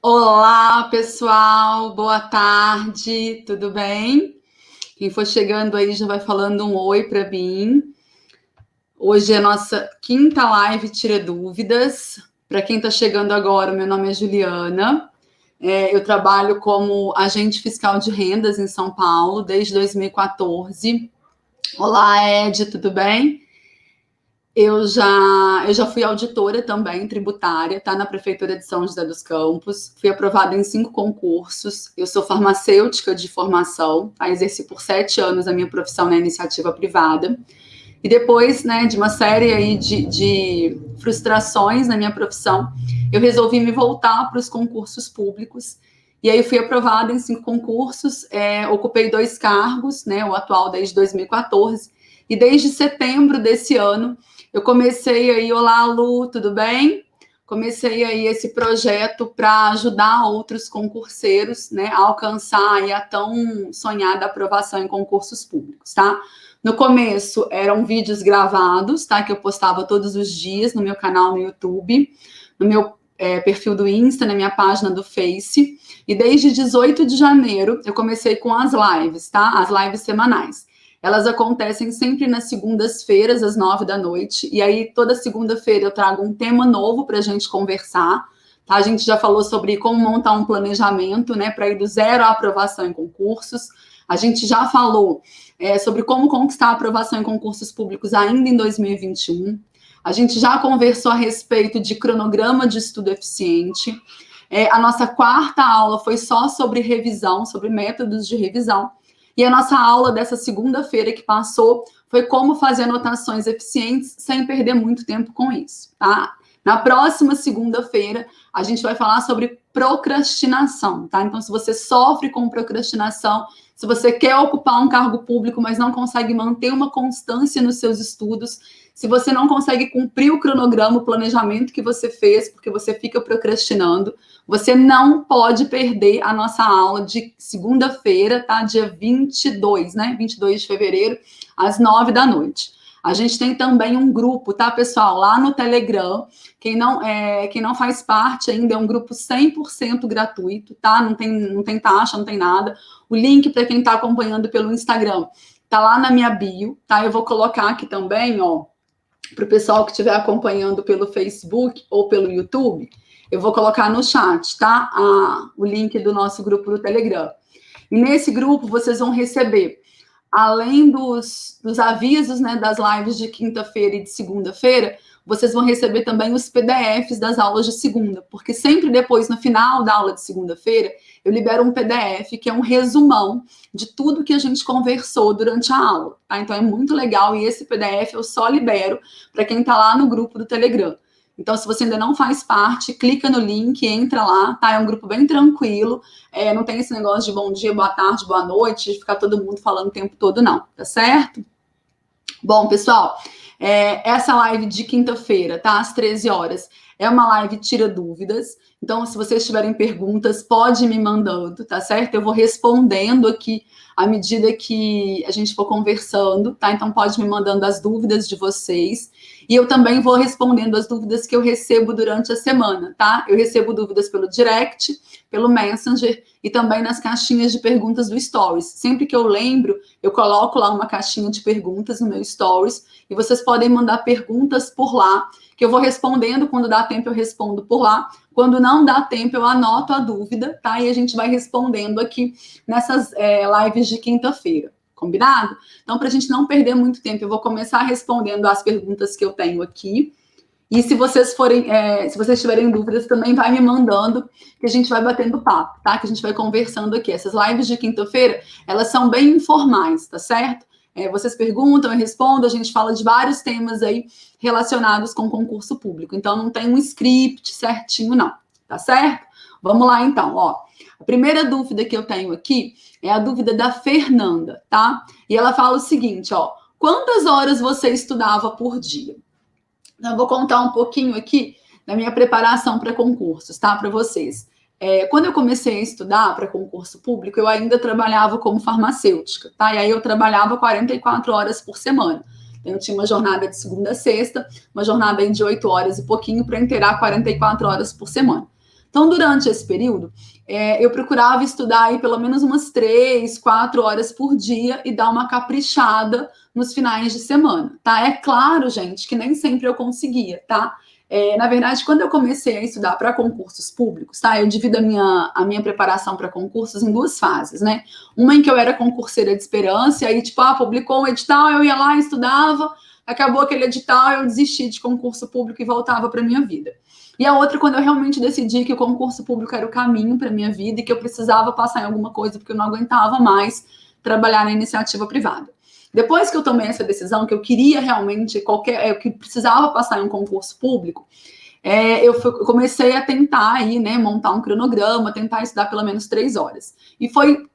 Olá, pessoal, boa tarde, tudo bem? Quem for chegando aí já vai falando um oi para mim. Hoje é a nossa quinta live Tira Dúvidas. Para quem está chegando agora, meu nome é Juliana. Eu trabalho como agente fiscal de rendas em São Paulo desde 2014. Olá, Ed, tudo bem? Eu já fui auditora também, tributária, tá? Na Prefeitura de São José dos Campos. Fui aprovada em 5 concursos. Eu sou farmacêutica de formação, tá? Exerci por 7 anos a minha profissão na iniciativa privada. E depois, né, de uma série aí de frustrações na minha profissão, eu resolvi me voltar para os concursos públicos. E aí fui aprovada em 5 concursos, ocupei 2 cargos, né, o atual desde 2014. E desde setembro desse ano, eu comecei aí, olá Lu, tudo bem? Comecei aí esse projeto para ajudar outros concurseiros, né, a alcançar aí a tão sonhada aprovação em concursos públicos, tá? No começo eram vídeos gravados, tá? Que eu postava todos os dias no meu canal no YouTube, no meu perfil do Insta, na minha página do Face. E desde 18 de janeiro eu comecei com as lives, tá? As lives semanais. Elas acontecem sempre nas segundas-feiras, às 9 da noite. E aí, toda segunda-feira, eu trago um tema novo para a gente conversar. Tá? A gente já falou sobre como montar um planejamento, né, para ir do zero à aprovação em concursos. A gente já falou sobre como conquistar a aprovação em concursos públicos ainda em 2021. A gente já conversou a respeito de cronograma de estudo eficiente. A nossa quarta aula foi só sobre revisão, sobre métodos de revisão. E a nossa aula dessa segunda-feira que passou foi como fazer anotações eficientes sem perder muito tempo com isso, tá? Na próxima segunda-feira, a gente vai falar sobre procrastinação, tá? Então, se você sofre com procrastinação, se você quer ocupar um cargo público, mas não consegue manter uma constância nos seus estudos, se você não consegue cumprir o cronograma, o planejamento que você fez, porque você fica procrastinando, você não pode perder a nossa aula de segunda-feira, tá? Dia 22, né? 22 de fevereiro, às 9 da noite. A gente tem também um grupo, tá, pessoal? Lá no Telegram. Quem não faz parte ainda é um grupo 100% gratuito, tá? Não tem taxa, não tem nada. O link para quem está acompanhando pelo Instagram tá lá na minha bio, tá? Eu vou colocar aqui também, ó, para o pessoal que estiver acompanhando pelo Facebook ou pelo YouTube, eu vou colocar no chat, tá? O link do nosso grupo do Telegram. E nesse grupo vocês vão receber, além dos avisos, né, das lives de quinta-feira e de segunda-feira, vocês vão receber também os PDFs das aulas de segunda, porque sempre depois, no final da aula de segunda-feira, eu libero um PDF que é um resumão de tudo que a gente conversou durante a aula, tá? Então é muito legal e esse PDF eu só libero para quem está lá no grupo do Telegram. Então, se você ainda não faz parte, clica no link, entra lá, tá? É um grupo bem tranquilo, não tem esse negócio de bom dia, boa tarde, boa noite, de ficar todo mundo falando o tempo todo, não, tá certo? Bom, pessoal, essa live de quinta-feira, tá? Às 13 horas, é uma live tira dúvidas. Então, se vocês tiverem perguntas, pode me mandando, tá certo? Eu vou respondendo aqui à medida que a gente for conversando, tá? Então, pode me mandando as dúvidas de vocês. E eu também vou respondendo as dúvidas que eu recebo durante a semana, tá? Eu recebo dúvidas pelo direct, pelo Messenger e também nas caixinhas de perguntas do Stories. Sempre que eu lembro, eu coloco lá uma caixinha de perguntas no meu Stories e vocês podem mandar perguntas por lá, que eu vou respondendo. Quando dá tempo, eu respondo por lá. Quando não dá tempo, eu anoto a dúvida, tá? E a gente vai respondendo aqui nessas lives de quinta-feira. Combinado? Então, para a gente não perder muito tempo, eu vou começar respondendo as perguntas que eu tenho aqui. E se vocês tiverem dúvidas, também vai me mandando, que a gente vai batendo papo, tá? Que a gente vai conversando aqui. Essas lives de quinta-feira, elas são bem informais, tá certo? Vocês perguntam, eu respondo, a gente fala de vários temas aí relacionados com concurso público. Então, não tem um script certinho, não, tá certo? Vamos lá, então, ó. A primeira dúvida que eu tenho aqui é a dúvida da Fernanda, tá? E ela fala o seguinte, ó. Quantas horas você estudava por dia? Eu vou contar um pouquinho aqui da minha preparação para concursos, tá? Para vocês. Quando eu comecei a estudar para concurso público, eu ainda trabalhava como farmacêutica, tá? E aí eu trabalhava 44 horas por semana. Eu tinha uma jornada de segunda a sexta, uma jornada de 8 horas e pouquinho para inteirar 44 horas por semana. Então, durante esse período, eu procurava estudar aí pelo menos umas 3, 4 horas por dia e dar uma caprichada nos finais de semana, tá? É claro, gente, que nem sempre eu conseguia, tá? Na verdade, quando eu comecei a estudar para concursos públicos, tá? Eu divido a minha preparação para concursos em 2 fases, né? Uma em que eu era concurseira de esperança, e aí, tipo, publicou um edital, eu ia lá, estudava, acabou aquele edital, eu desisti de concurso público e voltava para minha vida. E a outra, quando eu realmente decidi que o concurso público era o caminho para minha vida e que eu precisava passar em alguma coisa porque eu não aguentava mais trabalhar na iniciativa privada. Depois que eu tomei essa decisão, que eu queria realmente que precisava passar em um concurso público, eu comecei a tentar aí, né, montar um cronograma, tentar estudar pelo menos 3 horas. E foi,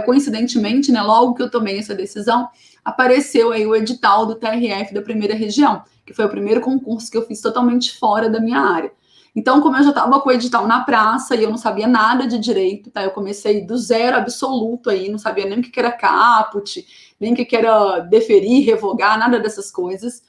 coincidentemente, né, logo que eu tomei essa decisão, apareceu aí o edital do TRF da primeira região, que foi o primeiro concurso que eu fiz totalmente fora da minha área. Então, como eu já estava com o edital na praça e eu não sabia nada de direito, tá? Eu comecei do zero absoluto aí, não sabia nem o que era caput, nem o que era deferir, revogar, nada dessas coisas.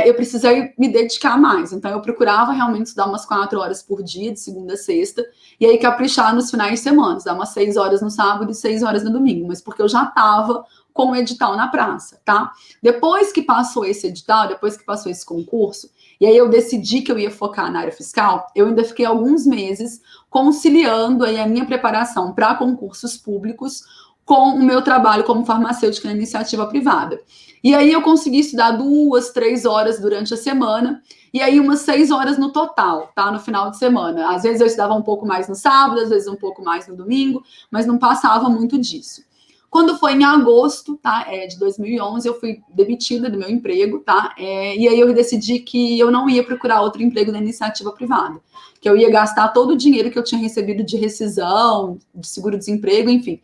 Eu precisei me dedicar mais. Então, eu procurava realmente estudar umas 4 horas por dia, de segunda a sexta, e aí caprichar nos finais de semana, dar umas 6 horas no sábado e 6 horas no domingo, mas porque eu já estava com o edital na praça, tá? Depois que passou esse edital, depois que passou esse concurso, e aí eu decidi que eu ia focar na área fiscal, eu ainda fiquei alguns meses conciliando aí a minha preparação para concursos públicos com o meu trabalho como farmacêutica na iniciativa privada. E aí eu consegui estudar 2, 3 horas durante a semana, e aí umas 6 horas no total, tá? No final de semana. Às vezes eu estudava um pouco mais no sábado, às vezes um pouco mais no domingo, mas não passava muito disso. Quando foi em agosto, tá, de 2011, eu fui demitida do meu emprego, tá? E aí eu decidi que eu não ia procurar outro emprego na iniciativa privada, que eu ia gastar todo o dinheiro que eu tinha recebido de rescisão, de seguro-desemprego, enfim,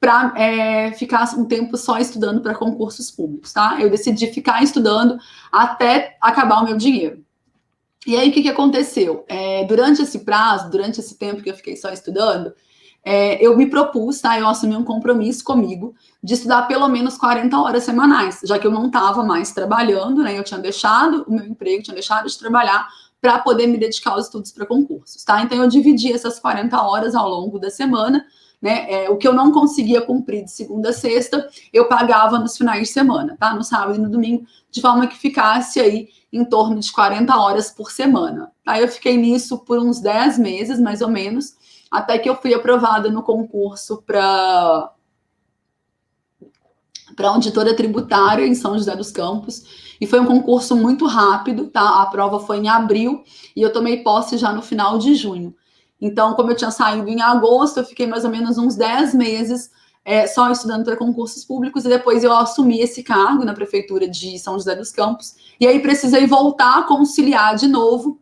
para ficar um tempo só estudando para concursos públicos, tá? Eu decidi ficar estudando até acabar o meu dinheiro. E aí, o que aconteceu? Durante esse prazo, durante esse tempo que eu fiquei só estudando, eu me propus, tá? Eu assumi um compromisso comigo de estudar pelo menos 40 horas semanais, já que eu não estava mais trabalhando, né? Eu tinha deixado o meu emprego, tinha deixado de trabalhar para poder me dedicar aos estudos para concursos, tá? Então, eu dividi essas 40 horas ao longo da semana, né? O que eu não conseguia cumprir de segunda a sexta, eu pagava nos finais de semana, tá? No sábado e no domingo, de forma que ficasse aí em torno de 40 horas por semana. Aí eu fiquei nisso por uns 10 meses, mais ou menos, até que eu fui aprovada no concurso para auditora tributária em São José dos Campos, e foi um concurso muito rápido, tá? A prova foi em abril, e eu tomei posse já no final de junho. Então, como eu tinha saído em agosto, eu fiquei mais ou menos uns 10 meses só estudando para concursos públicos, e depois eu assumi esse cargo na prefeitura de São José dos Campos, e aí precisei voltar a conciliar de novo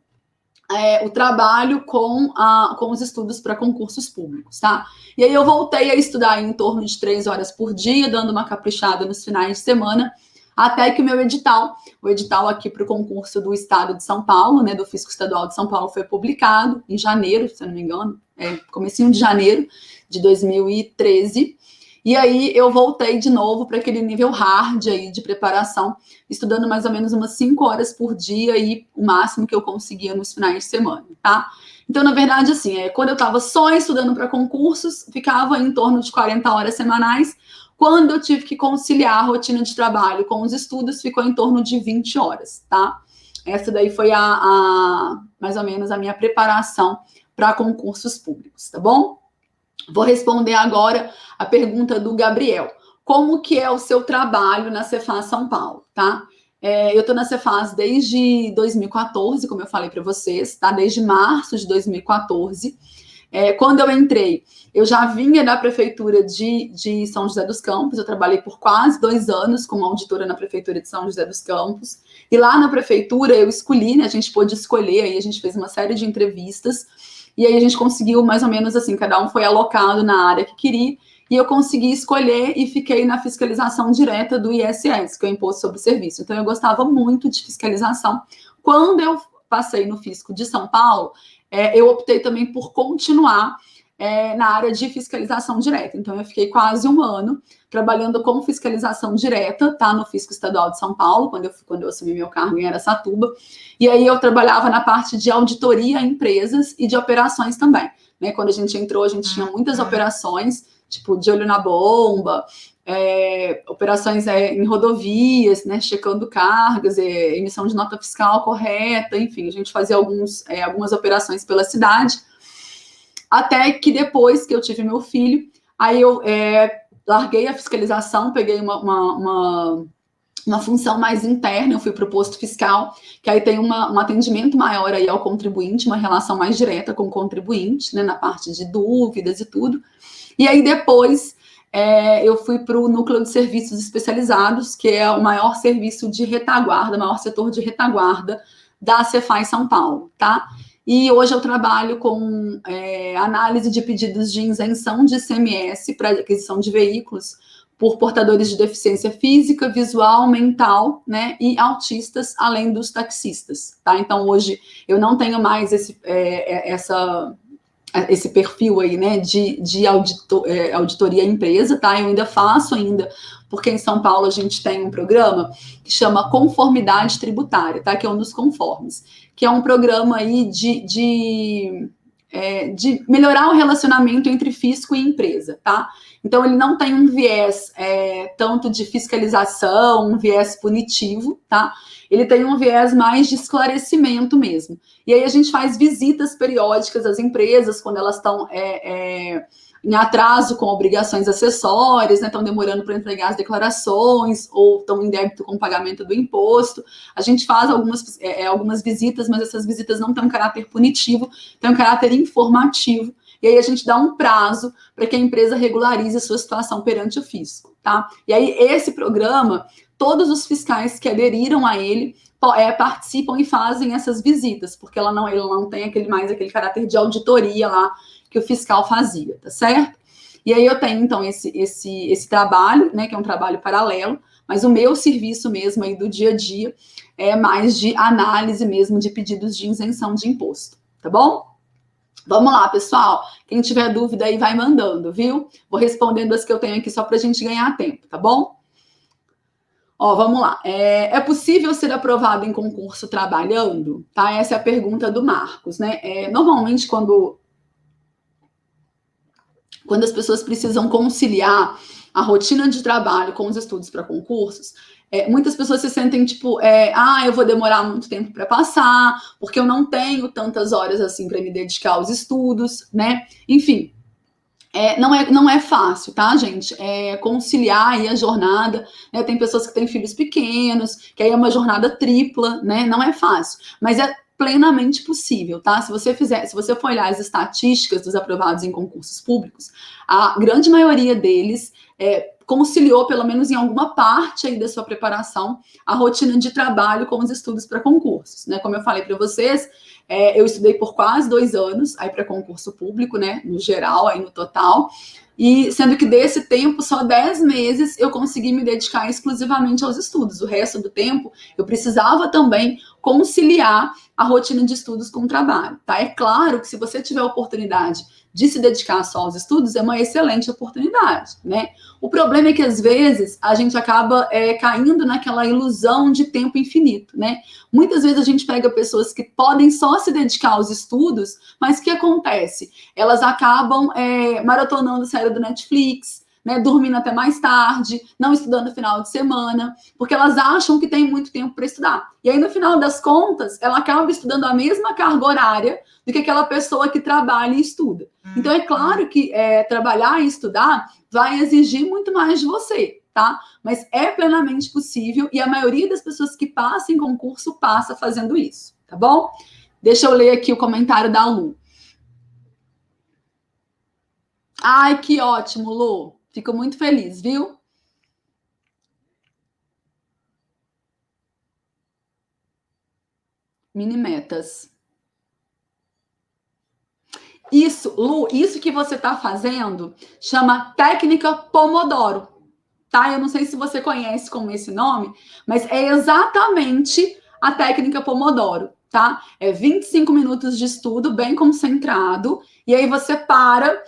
o trabalho com os estudos para concursos públicos, tá? E aí eu voltei a estudar em torno de 3 horas por dia, dando uma caprichada nos finais de semana, até que o meu edital, o edital aqui para o concurso do Estado de São Paulo, né, do Fisco Estadual de São Paulo, foi publicado em janeiro, se eu não me engano, comecinho de janeiro de 2013, e aí eu voltei de novo para aquele nível hard aí de preparação, estudando mais ou menos umas 5 horas por dia e o máximo que eu conseguia nos finais de semana, tá? Então, na verdade, assim, quando eu estava só estudando para concursos, ficava em torno de 40 horas semanais. Quando eu tive que conciliar a rotina de trabalho com os estudos, ficou em torno de 20 horas, tá? Essa daí foi mais ou menos a minha preparação para concursos públicos, tá bom? Vou responder agora a pergunta do Gabriel. Como que é o seu trabalho na Cefaz São Paulo, tá? Eu estou na Cefaz desde 2014, como eu falei para vocês, tá? Desde março de 2014. Quando eu entrei, eu já vinha da prefeitura de São José dos Campos, eu trabalhei por quase 2 anos como auditora na prefeitura de São José dos Campos, e lá na prefeitura eu escolhi, né, a gente pôde escolher, aí a gente fez uma série de entrevistas, e aí a gente conseguiu mais ou menos assim, cada um foi alocado na área que queria, e eu consegui escolher e fiquei na fiscalização direta do ISS, que é o Imposto sobre Serviço. Então eu gostava muito de fiscalização. Quando eu passei no Fisco de São Paulo, eu optei também por continuar na área de fiscalização direta. Então, eu fiquei quase um ano trabalhando com fiscalização direta, tá? No Fisco Estadual de São Paulo, quando eu assumi meu cargo em Araçatuba. E aí eu trabalhava na parte de auditoria a empresas e de operações também. Né? Quando a gente entrou, a gente tinha muitas operações, tipo de olho na bomba, operações em rodovias, né, checando cargas, emissão de nota fiscal correta, enfim, a gente fazia algumas operações pela cidade, até que depois que eu tive meu filho, aí eu larguei a fiscalização, peguei uma função mais interna, eu fui para o posto fiscal, que aí tem um atendimento maior aí ao contribuinte, uma relação mais direta com o contribuinte, né, na parte de dúvidas e tudo. E aí depois eu fui para o núcleo de serviços especializados, que é o maior serviço de retaguarda, maior setor de retaguarda da Cefaz São Paulo, tá? E hoje eu trabalho com análise de pedidos de isenção de ICMS para aquisição de veículos por portadores de deficiência física, visual, mental, né, e autistas, além dos taxistas, tá? Então, hoje, eu não tenho mais esse perfil aí, né, de auditoria empresa, tá? Eu ainda faço porque em São Paulo a gente tem um programa que chama Conformidade Tributária, tá? Que é um dos conformes, que é um programa aí de melhorar o relacionamento entre fisco e empresa, tá? Então, ele não tem um viés tanto de fiscalização, um viés punitivo, tá? Ele tem um viés mais de esclarecimento mesmo. E aí a gente faz visitas periódicas às empresas quando elas estão em atraso com obrigações acessórias, né? Estão demorando para entregar as declarações ou estão em débito com o pagamento do imposto. A gente faz algumas visitas, mas essas visitas não têm um caráter punitivo, têm um caráter informativo. E aí a gente dá um prazo para que a empresa regularize a sua situação perante o fisco, tá? E aí esse programa, todos os fiscais que aderiram a ele participam e fazem essas visitas, porque ele não tem aquele caráter de auditoria lá que o fiscal fazia, tá certo? E aí eu tenho, então, esse trabalho, né, que é um trabalho paralelo, mas o meu serviço mesmo aí do dia a dia é mais de análise mesmo de pedidos de isenção de imposto, tá bom? Vamos lá, pessoal. Quem tiver dúvida aí, vai mandando, viu? Vou respondendo as que eu tenho aqui só para a gente ganhar tempo, tá bom? Ó, vamos lá. É possível ser aprovado em concurso trabalhando? Tá? Essa é a pergunta do Marcos, né? Normalmente, quando as pessoas precisam conciliar a rotina de trabalho com os estudos para concursos, muitas pessoas se sentem tipo, eu vou demorar muito tempo para passar, porque eu não tenho tantas horas assim para me dedicar aos estudos, né? Enfim, não é fácil, tá, gente? Conciliar aí a jornada, né? Tem pessoas que têm filhos pequenos, que aí é uma jornada tripla, né? Não é fácil, mas é plenamente possível, tá? Se você for olhar as estatísticas dos aprovados em concursos públicos, a grande maioria deles conciliou, pelo menos em alguma parte aí da sua preparação, a rotina de trabalho com os estudos para concursos, né? Como eu falei para vocês, eu estudei por quase 2 anos aí para concurso público, né? No geral, aí no total. E sendo que desse tempo, só 10 meses eu consegui me dedicar exclusivamente aos estudos. O resto do tempo, eu precisava também conciliar a rotina de estudos com o trabalho, tá? É claro que se você tiver a oportunidade de se dedicar só aos estudos, é uma excelente oportunidade, né? O problema é que, às vezes, a gente acaba caindo naquela ilusão de tempo infinito, né? Muitas vezes a gente pega pessoas que podem só se dedicar aos estudos, mas o que acontece? Elas acabam maratonando série do Netflix, né, dormindo até mais tarde, não estudando no final de semana, porque elas acham que tem muito tempo para estudar. E aí, no final das contas, ela acaba estudando a mesma carga horária do que aquela pessoa que trabalha e estuda. Então, é claro que trabalhar e estudar vai exigir muito mais de você, tá? Mas é plenamente possível e a maioria das pessoas que passam em concurso passa fazendo isso, tá bom? Deixa eu ler aqui o comentário da Lu. Ai, que ótimo, Lu. Fico muito feliz, viu? Mini metas. Isso, Lu, isso que você está fazendo chama técnica Pomodoro, tá? Eu não sei se você conhece com esse nome, mas é exatamente a técnica Pomodoro. tá? É 25 minutos de estudo bem concentrado, e aí você para,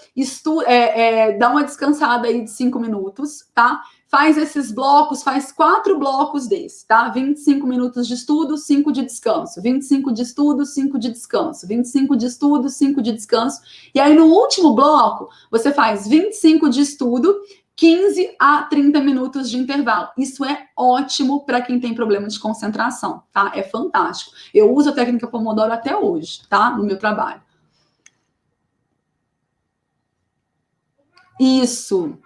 dá uma descansada aí de 5 minutos, tá? Faz esses blocos, faz 4 blocos desses, tá? 25 minutos de estudo, 5 de descanso. 25 de estudo, 5 de descanso. 25 de estudo, 5 de descanso. E aí no último bloco, você faz 25 de estudo, 15 a 30 minutos de intervalo. Isso é ótimo para quem tem problema de concentração, tá? É fantástico. Eu uso a técnica Pomodoro até hoje, tá? No meu trabalho. Isso.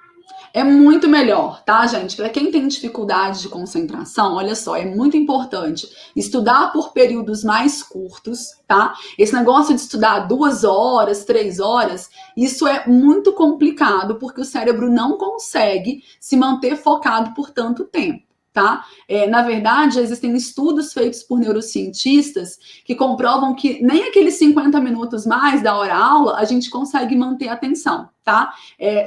É muito melhor, tá, gente? Para quem tem dificuldade de concentração, olha só, é muito importante estudar por períodos mais curtos, tá? Esse negócio de estudar 2 horas, 3 horas, isso é muito complicado, porque o cérebro não consegue se manter focado por tanto tempo. Tá? Na verdade, existem estudos feitos por neurocientistas que comprovam que nem aqueles 50 minutos mais da hora-aula a gente consegue manter a atenção, tá?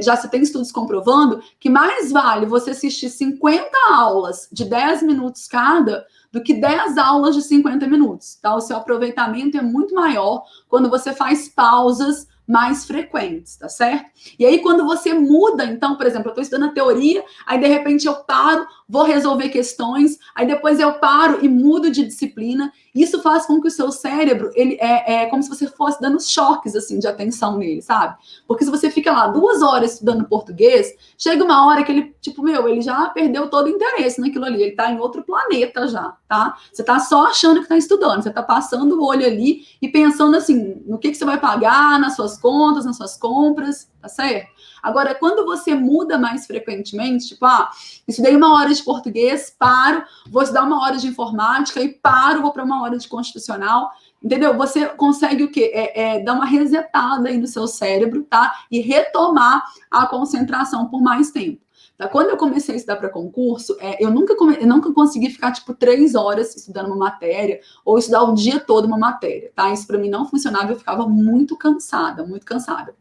Já se tem estudos comprovando que mais vale você assistir 50 aulas de 10 minutos cada do que 10 aulas de 50 minutos, tá? O seu aproveitamento é muito maior quando você faz pausas mais frequentes, tá certo? E aí, quando você muda, então, por exemplo, eu estou estudando a teoria, aí de repente eu paro, vou resolver questões, aí depois eu paro e mudo de disciplina. Isso faz com que o seu cérebro, ele é como se você fosse dando choques, assim, de atenção nele, sabe? Porque se você fica lá 2 horas estudando português, chega uma hora que ele, tipo, ele já perdeu todo o interesse naquilo ali, ele tá em outro planeta já, tá? Você tá só achando que tá estudando, você tá passando o olho ali e pensando, assim, no que você vai pagar, nas suas contas, nas suas compras, tá certo? Agora, quando você muda mais frequentemente, tipo, estudei 1 hora de português, paro, vou estudar 1 hora de informática e paro, vou para 1 hora de constitucional, entendeu? Você consegue o quê? Dar uma resetada aí no seu cérebro, tá? E retomar a concentração por mais tempo. Tá? Quando eu comecei a estudar para concurso, eu nunca consegui ficar, tipo, 3 horas estudando uma matéria ou estudar o dia todo uma matéria, tá? Isso para mim não funcionava, eu ficava muito cansada, muito cansada.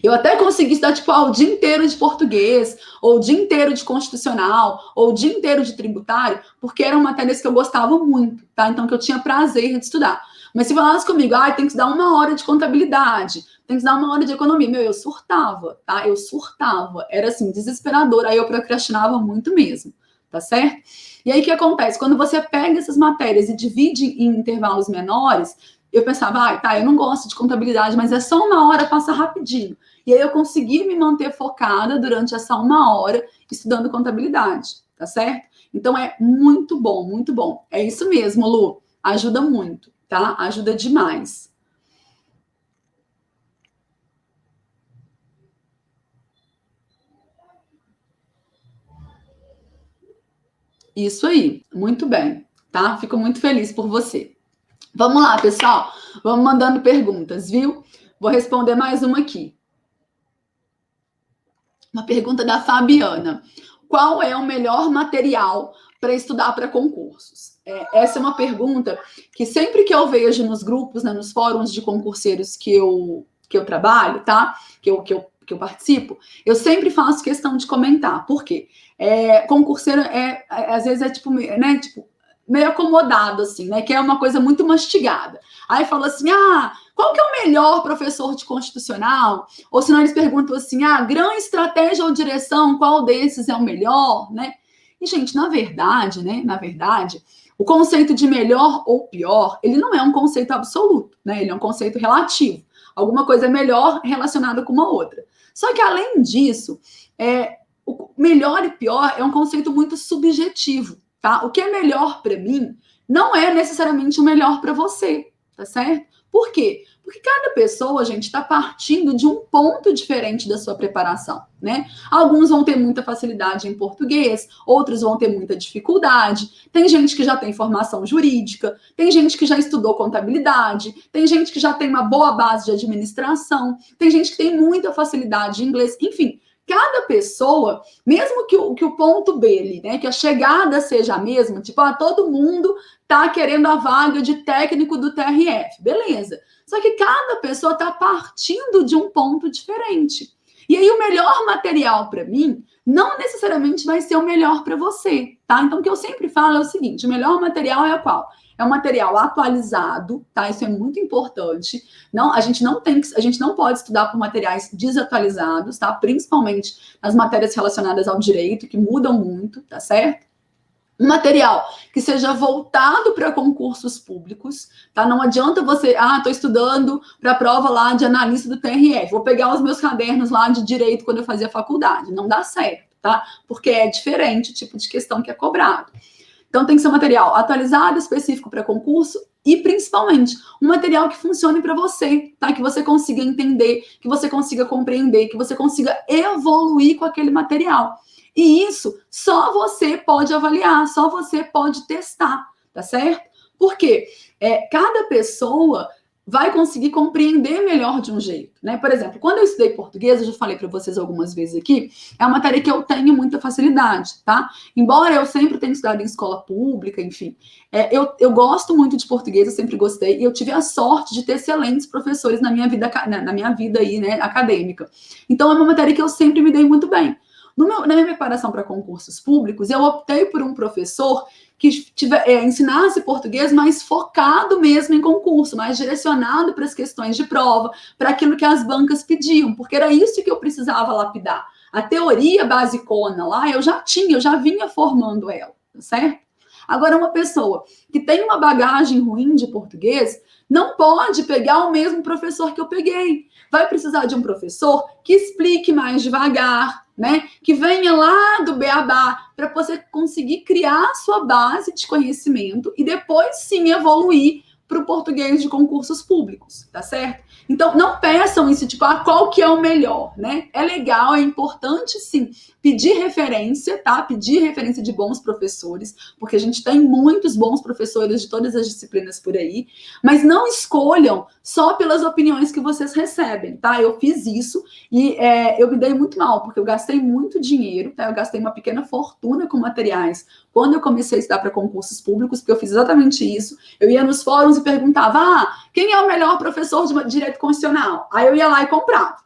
Eu até consegui estudar, tipo, o dia inteiro de português, ou o dia inteiro de constitucional, ou o dia inteiro de tributário, porque eram matérias que eu gostava muito, tá? Então, que eu tinha prazer de estudar. Mas se falasse comigo, tem que estudar 1 hora de contabilidade, tem que estudar 1 hora de economia, eu surtava, tá? Eu surtava. Era, assim, desesperador. Aí eu procrastinava muito mesmo, tá certo? E aí, o que acontece? Quando você pega essas matérias e divide em intervalos menores, eu pensava, eu não gosto de contabilidade, mas é só 1 hora, passa rapidinho. E aí eu consegui me manter focada durante essa 1 hora estudando contabilidade, tá certo? Então é muito bom, muito bom. É isso mesmo, Lu. Ajuda muito, tá? Ajuda demais. Isso aí, muito bem, tá? Fico muito feliz por você. Vamos lá, pessoal. Vamos mandando perguntas, viu? Vou responder mais uma aqui. Uma pergunta da Fabiana. Qual é o melhor material para estudar para concursos? Essa é uma pergunta que sempre que eu vejo nos grupos, né, nos fóruns de concurseiros que eu trabalho, tá? Que eu participo, eu sempre faço questão de comentar. Por quê? Concurseiro às vezes tipo, né, tipo, meio acomodado, assim, né? Que é uma coisa muito mastigada. Aí fala assim, qual que é o melhor professor de constitucional? Ou senão eles perguntam assim, grande estratégia ou direção, qual desses é o melhor, né? E, gente, na verdade, o conceito de melhor ou pior, ele não é um conceito absoluto, né? Ele é um conceito relativo. Alguma coisa é melhor relacionada com uma outra. Só que, além disso, o melhor e pior é um conceito muito subjetivo, tá? O que é melhor para mim não é necessariamente o melhor para você, tá certo? Por quê? Porque cada pessoa, gente, está partindo de um ponto diferente da sua preparação, né? Alguns vão ter muita facilidade em português, outros vão ter muita dificuldade. Tem gente que já tem formação jurídica, tem gente que já estudou contabilidade, tem gente que já tem uma boa base de administração, tem gente que tem muita facilidade em inglês, enfim. Cada pessoa, mesmo que o ponto dele, né, que a chegada seja a mesma, tipo, todo mundo tá querendo a vaga de técnico do TRF, beleza. Só que cada pessoa tá partindo de um ponto diferente. E aí o melhor material para mim não necessariamente vai ser o melhor para você, tá? Então o que eu sempre falo é o seguinte, o melhor material é qual? É um material atualizado, tá? Isso é muito importante. Não, a gente não pode estudar por materiais desatualizados, tá? Principalmente nas matérias relacionadas ao direito, que mudam muito, tá certo? Um material que seja voltado para concursos públicos, tá? Não adianta você, estou estudando para a prova lá de analista do TRF, vou pegar os meus cadernos lá de direito quando eu fazia faculdade. Não dá certo, tá? Porque é diferente o tipo de questão que é cobrado. Então tem que ser um material atualizado, específico para concurso e principalmente um material que funcione para você, tá? Que você consiga entender, que você consiga compreender, que você consiga evoluir com aquele material. E isso só você pode avaliar, só você pode testar, tá certo? Porque cada pessoa vai conseguir compreender melhor de um jeito, né? Por exemplo, quando eu estudei português, eu já falei para vocês algumas vezes aqui, é uma matéria que eu tenho muita facilidade, tá? Embora eu sempre tenha estudado em escola pública, enfim, eu gosto muito de português, eu sempre gostei, e eu tive a sorte de ter excelentes professores na minha vida aí, né, acadêmica. Então é uma matéria que eu sempre me dei muito bem. Na minha preparação para concursos públicos, eu optei por um professor que ensinasse português mais focado mesmo em concurso, mais direcionado para as questões de prova, para aquilo que as bancas pediam, porque era isso que eu precisava lapidar. A teoria basicona lá, eu já vinha formando ela, tá certo? Agora, uma pessoa que tem uma bagagem ruim de português não pode pegar o mesmo professor que eu peguei. Vai precisar de um professor que explique mais devagar, né? Que venha lá do beabá para você conseguir criar a sua base de conhecimento e depois sim evoluir para o português de concursos públicos, tá certo? Então, não peçam isso, tipo, qual que é o melhor, né? É legal, é importante, sim, pedir referência, tá? Pedir referência de bons professores, porque a gente tem muitos bons professores de todas as disciplinas por aí, mas não escolham só pelas opiniões que vocês recebem, tá? Eu fiz isso e eu me dei muito mal, porque eu gastei muito dinheiro, tá? Eu gastei uma pequena fortuna com materiais quando eu comecei a estudar para concursos públicos, porque eu fiz exatamente isso. Eu ia nos fóruns e perguntava, quem é o melhor professor de direito constitucional? Aí eu ia lá e comprava.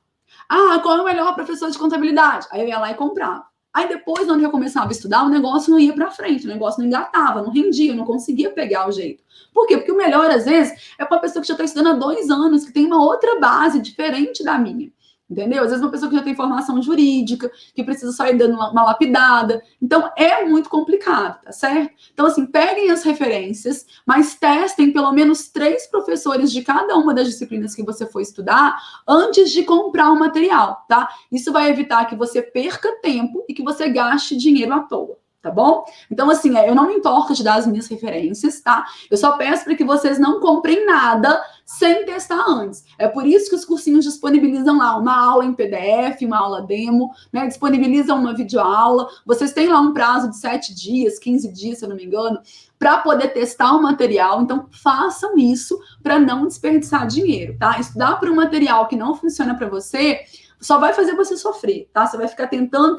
Qual é o melhor professor de contabilidade? Aí eu ia lá e comprava. Aí depois, quando eu começava a estudar, o negócio não ia para frente, o negócio não engatava, não rendia, eu não conseguia pegar o jeito. Por quê? Porque o melhor, às vezes, é para uma pessoa que já está estudando há 2 anos, que tem uma outra base diferente da minha. Entendeu? Às vezes uma pessoa que já tem formação jurídica, que precisa só ir dando uma lapidada. Então, é muito complicado, tá certo? Então, assim, peguem as referências, mas testem pelo menos 3 professores de cada uma das disciplinas que você for estudar antes de comprar o material, tá? Isso vai evitar que você perca tempo e que você gaste dinheiro à toa. Tá bom? Então, assim, eu não me importo de dar as minhas referências, tá? Eu só peço para que vocês não comprem nada sem testar antes. É por isso que os cursinhos disponibilizam lá uma aula em PDF, uma aula demo, né? Disponibilizam uma videoaula. Vocês têm lá um prazo de 7 dias, 15 dias, se eu não me engano, para poder testar o material. Então, façam isso para não desperdiçar dinheiro, tá? Estudar por um material que não funciona para você só vai fazer você sofrer, tá? Você vai ficar tentando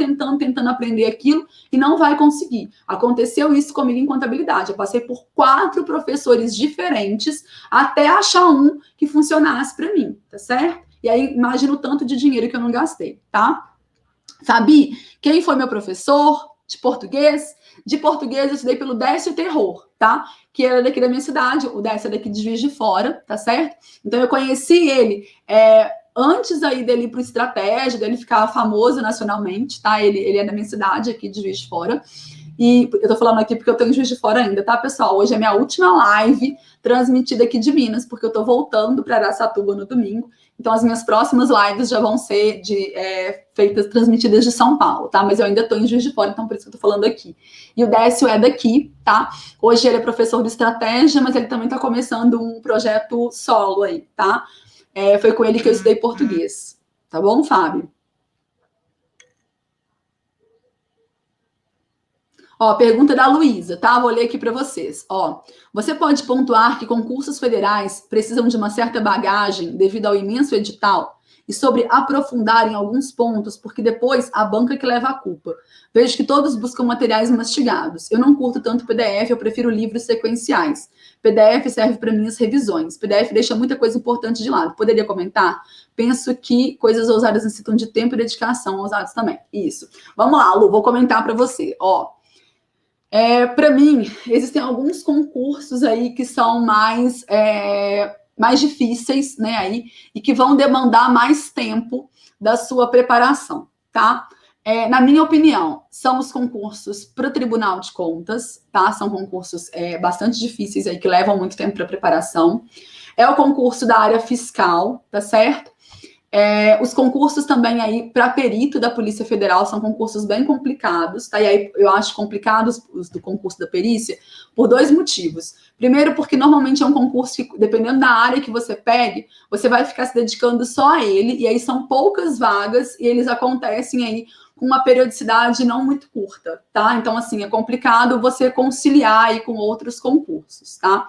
aprender aquilo e não vai conseguir. Aconteceu isso comigo em contabilidade. Eu passei por 4 professores diferentes até achar um que funcionasse para mim, tá certo? E aí, imagina o tanto de dinheiro que eu não gastei, tá? Fabi, quem foi meu professor de português? De português eu estudei pelo Décio Terror, tá? Que era daqui da minha cidade, o Décio é daqui de Juiz de Fora, tá certo? Então eu conheci ele antes aí dele ir para o Estratégia, dele ficar famoso nacionalmente, tá? Ele é da minha cidade, aqui de Juiz de Fora. E eu tô falando aqui porque eu tô em Juiz de Fora ainda, tá, pessoal? Hoje é minha última live transmitida aqui de Minas, porque eu tô voltando para Araçatuba no domingo. Então, as minhas próximas lives já vão ser transmitidas de São Paulo, tá? Mas eu ainda tô em Juiz de Fora, então por isso que eu tô falando aqui. E o Décio é daqui, tá? Hoje ele é professor de Estratégia, mas ele também tá começando um projeto solo aí, tá? Foi com ele que eu estudei português. Tá bom, Fábio? Ó, pergunta da Luísa, tá? Vou ler aqui para vocês. Ó, você pode pontuar que concursos federais precisam de uma certa bagagem devido ao imenso edital? e sobre aprofundar em alguns pontos, porque depois a banca que leva a culpa. Vejo que todos buscam materiais mastigados. Eu não curto tanto PDF, eu prefiro livros sequenciais. PDF serve para minhas revisões. PDF deixa muita coisa importante de lado. Poderia comentar? Penso que coisas ousadas necessitam de tempo e dedicação, ousados também. Isso. Vamos lá, Lu, vou comentar para você. Ó, para mim, existem alguns concursos aí que são mais difíceis, né, aí, e que vão demandar mais tempo da sua preparação, tá? Na minha opinião, são os concursos para o Tribunal de Contas, tá? São concursos bastante difíceis aí, que levam muito tempo para preparação. É o concurso da área fiscal, tá certo? Os concursos também aí para perito da Polícia Federal são concursos bem complicados, tá? E aí eu acho complicados os do concurso da perícia por dois motivos. Primeiro, porque normalmente é um concurso que, dependendo da área que você pegue, você vai ficar se dedicando só a ele, e aí são poucas vagas, e eles acontecem aí com uma periodicidade não muito curta, tá? Então, assim, é complicado você conciliar aí com outros concursos, tá?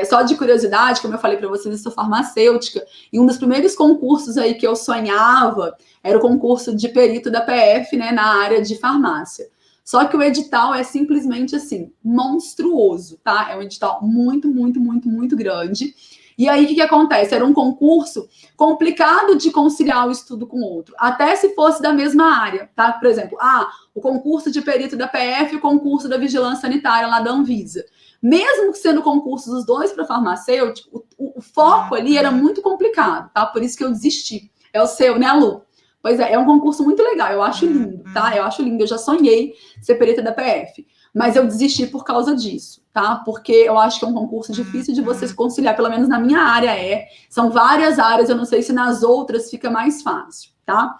Só de curiosidade, como eu falei para vocês, eu sou farmacêutica, e um dos primeiros concursos aí que eu sonhava era o concurso de perito da PF, né, na área de farmácia. Só que o edital é simplesmente, assim, monstruoso, tá? É um edital muito, muito, muito, muito grande. E aí, o que acontece? Era um concurso complicado de conciliar o estudo com o outro, até se fosse da mesma área, tá? Por exemplo, o concurso de perito da PF e o concurso da vigilância sanitária lá da Anvisa. Mesmo sendo concursos os dois para farmacêutico, o foco ali era muito complicado, tá? Por isso que eu desisti. É o seu, né, Lu? Pois é um concurso muito legal, eu acho lindo, tá? Eu acho lindo, eu já sonhei ser perita da PF, mas eu desisti por causa disso, tá? Porque eu acho que é um concurso difícil de você se conciliar, pelo menos na minha área são várias áreas, eu não sei se nas outras fica mais fácil, tá?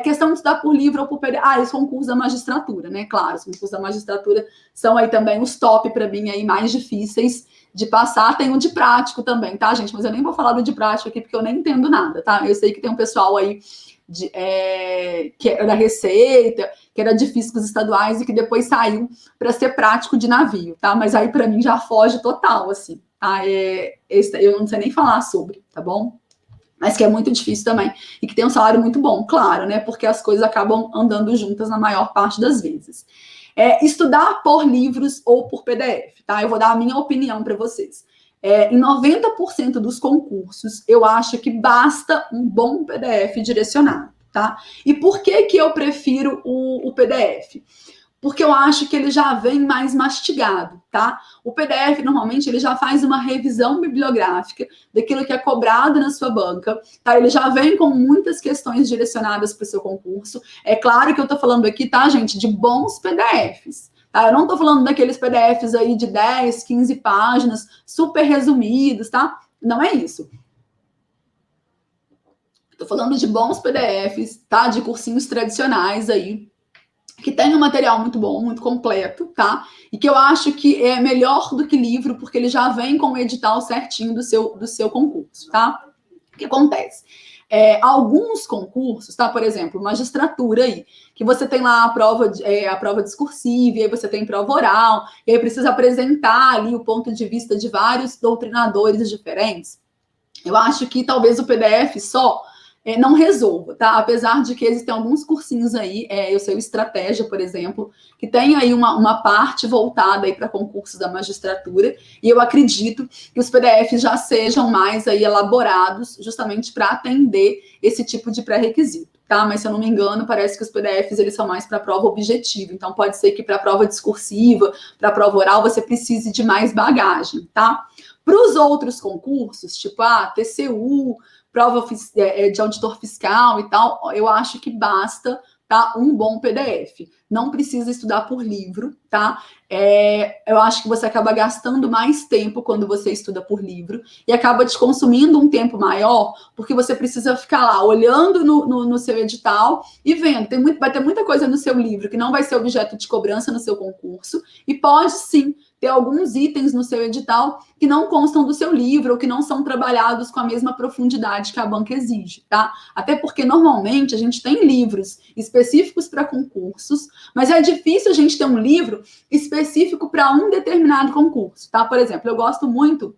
Questão de estudar por livro ou por PDF, os concursos da magistratura, né? Claro, os concursos da magistratura são aí também os top para mim aí mais difíceis de passar. Tem um de prático também, tá, gente? Mas eu nem vou falar do de prático aqui porque eu nem entendo nada, tá? Eu sei que tem um pessoal aí que era da Receita, que era de físicos estaduais e que depois saiu para ser prático de navio, tá? Mas aí para mim já foge total, assim, tá? Eu não sei nem falar sobre, tá bom? Mas que é muito difícil também e que tem um salário muito bom, claro, né? Porque as coisas acabam andando juntas na maior parte das vezes. Estudar por livros ou por PDF, tá? Eu vou dar a minha opinião para vocês. Em 90% dos concursos, eu acho que basta um bom PDF direcionado, tá? E por que eu prefiro o PDF? Porque eu acho que ele já vem mais mastigado, tá? O PDF, normalmente, ele já faz uma revisão bibliográfica daquilo que é cobrado na sua banca, tá? Ele já vem com muitas questões direcionadas para o seu concurso. É claro que eu tô falando aqui, tá, gente, de bons PDFs. Tá? Eu não tô falando daqueles PDFs aí de 10, 15 páginas, super resumidos, tá? Não é isso. Tô falando de bons PDFs, tá? De cursinhos tradicionais aí, que tem um material muito bom, muito completo, tá? E que eu acho que é melhor do que livro, porque ele já vem com o edital certinho do seu concurso, tá? O que acontece? Alguns concursos, tá? Por exemplo, magistratura aí, que você tem lá a prova discursiva, e aí você tem prova oral, e aí precisa apresentar ali o ponto de vista de vários doutrinadores diferentes. Eu acho que talvez o PDF só não resolva, tá? Apesar de que existem alguns cursinhos aí, eu sei o Estratégia, por exemplo, que tem aí uma parte voltada aí para concursos da magistratura, e eu acredito que os PDFs já sejam mais aí elaborados justamente para atender esse tipo de pré-requisito, tá? Mas se eu não me engano, parece que os PDFs eles são mais para prova objetiva, então pode ser que para prova discursiva, para prova oral, você precise de mais bagagem, tá? Para os outros concursos, tipo TCU, prova de auditor fiscal e tal, eu acho que basta, tá, um bom PDF. Não precisa estudar por livro, tá? Eu acho que você acaba gastando mais tempo quando você estuda por livro e acaba te consumindo um tempo maior, porque você precisa ficar lá olhando no seu edital e vendo. Vai ter muita coisa no seu livro que não vai ser objeto de cobrança no seu concurso e pode sim ter alguns itens no seu edital que não constam do seu livro ou que não são trabalhados com a mesma profundidade que a banca exige, tá? Até porque, normalmente, a gente tem livros específicos para concursos, mas é difícil a gente ter um livro específico para um determinado concurso, tá? Por exemplo, eu gosto muito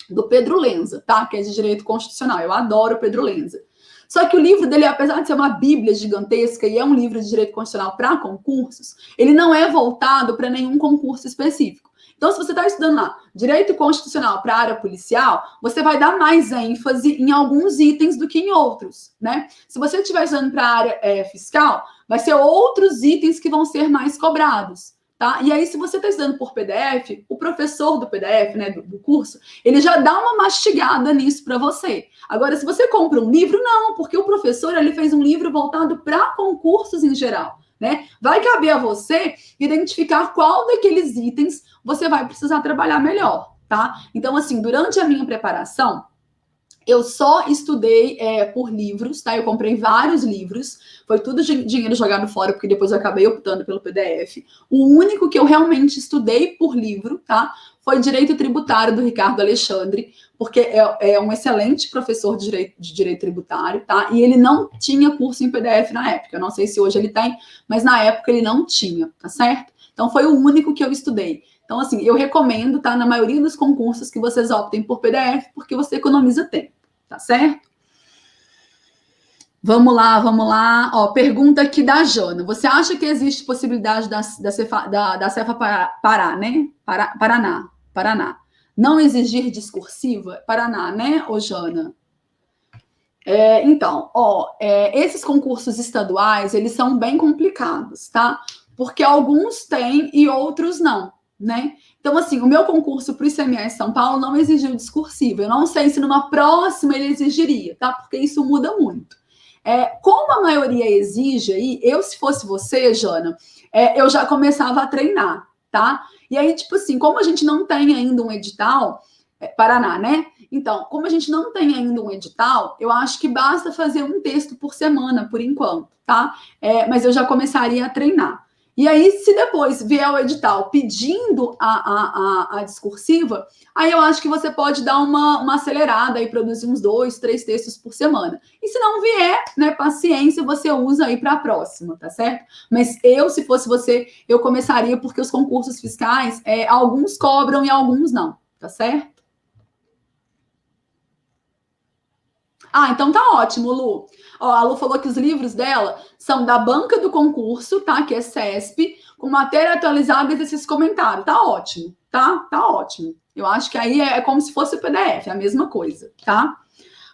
do Pedro Lenza, tá? Que é de Direito Constitucional. Eu adoro o Pedro Lenza. Só que o livro dele, apesar de ser uma bíblia gigantesca e é um livro de direito constitucional para concursos, ele não é voltado para nenhum concurso específico. Então, se você está estudando lá direito constitucional para a área policial, você vai dar mais ênfase em alguns itens do que em outros, né? Se você estiver estudando para a área fiscal, vai ser outros itens que vão ser mais cobrados, tá? E aí, se você está estudando por PDF, o professor do PDF, né, do curso, ele já dá uma mastigada nisso para você. Agora, se você compra um livro, não, porque o professor ele fez um livro voltado para concursos em geral, né? Vai caber a você identificar qual daqueles itens você vai precisar trabalhar melhor, tá? Então, assim, durante a minha preparação, eu só estudei por livros, tá? Eu comprei vários livros, foi tudo dinheiro jogado fora, porque depois eu acabei optando pelo PDF. O único que eu realmente estudei por livro, tá? Foi Direito Tributário, do Ricardo Alexandre, porque é um excelente professor de direito tributário, tá? E ele não tinha curso em PDF na época. Eu não sei se hoje ele tem, mas na época ele não tinha, tá certo? Então foi o único que eu estudei. Então, assim, eu recomendo, tá? Na maioria dos concursos que vocês optem por PDF, porque você economiza tempo, tá certo? Vamos lá, vamos lá. Ó, pergunta aqui da Jana. Você acha que existe possibilidade da Cefa Pará, né? Paraná. Não exigir discursiva? Paraná, né, ô Jana? Então, esses concursos estaduais, eles são bem complicados, tá? Porque alguns têm e outros não, né? Então, assim, o meu concurso para o ICMS São Paulo não exigiu discursiva. Eu não sei se numa próxima ele exigiria, tá? Porque isso muda muito. Como a maioria exige aí, se fosse você, Jana, eu já começava a treinar, tá? E aí, tipo assim, como a gente não tem ainda um edital, Paraná, né? Então, como a gente não tem ainda um edital, eu acho que basta fazer um texto por semana, por enquanto, tá? Mas eu já começaria a treinar. E aí, se depois vier o edital pedindo a discursiva, aí eu acho que você pode dar uma acelerada e produzir uns 2, 3 textos por semana. E se não vier, né, paciência, você usa aí para a próxima, tá certo? Mas se fosse você, eu começaria porque os concursos fiscais, alguns cobram e alguns não, tá certo? Então tá ótimo, Lu. A Lu falou que os livros dela são da banca do concurso, tá? Que é CESP, com matéria atualizada e esses comentários. Tá ótimo, tá? Tá ótimo. Eu acho que aí é como se fosse o PDF, é a mesma coisa, tá?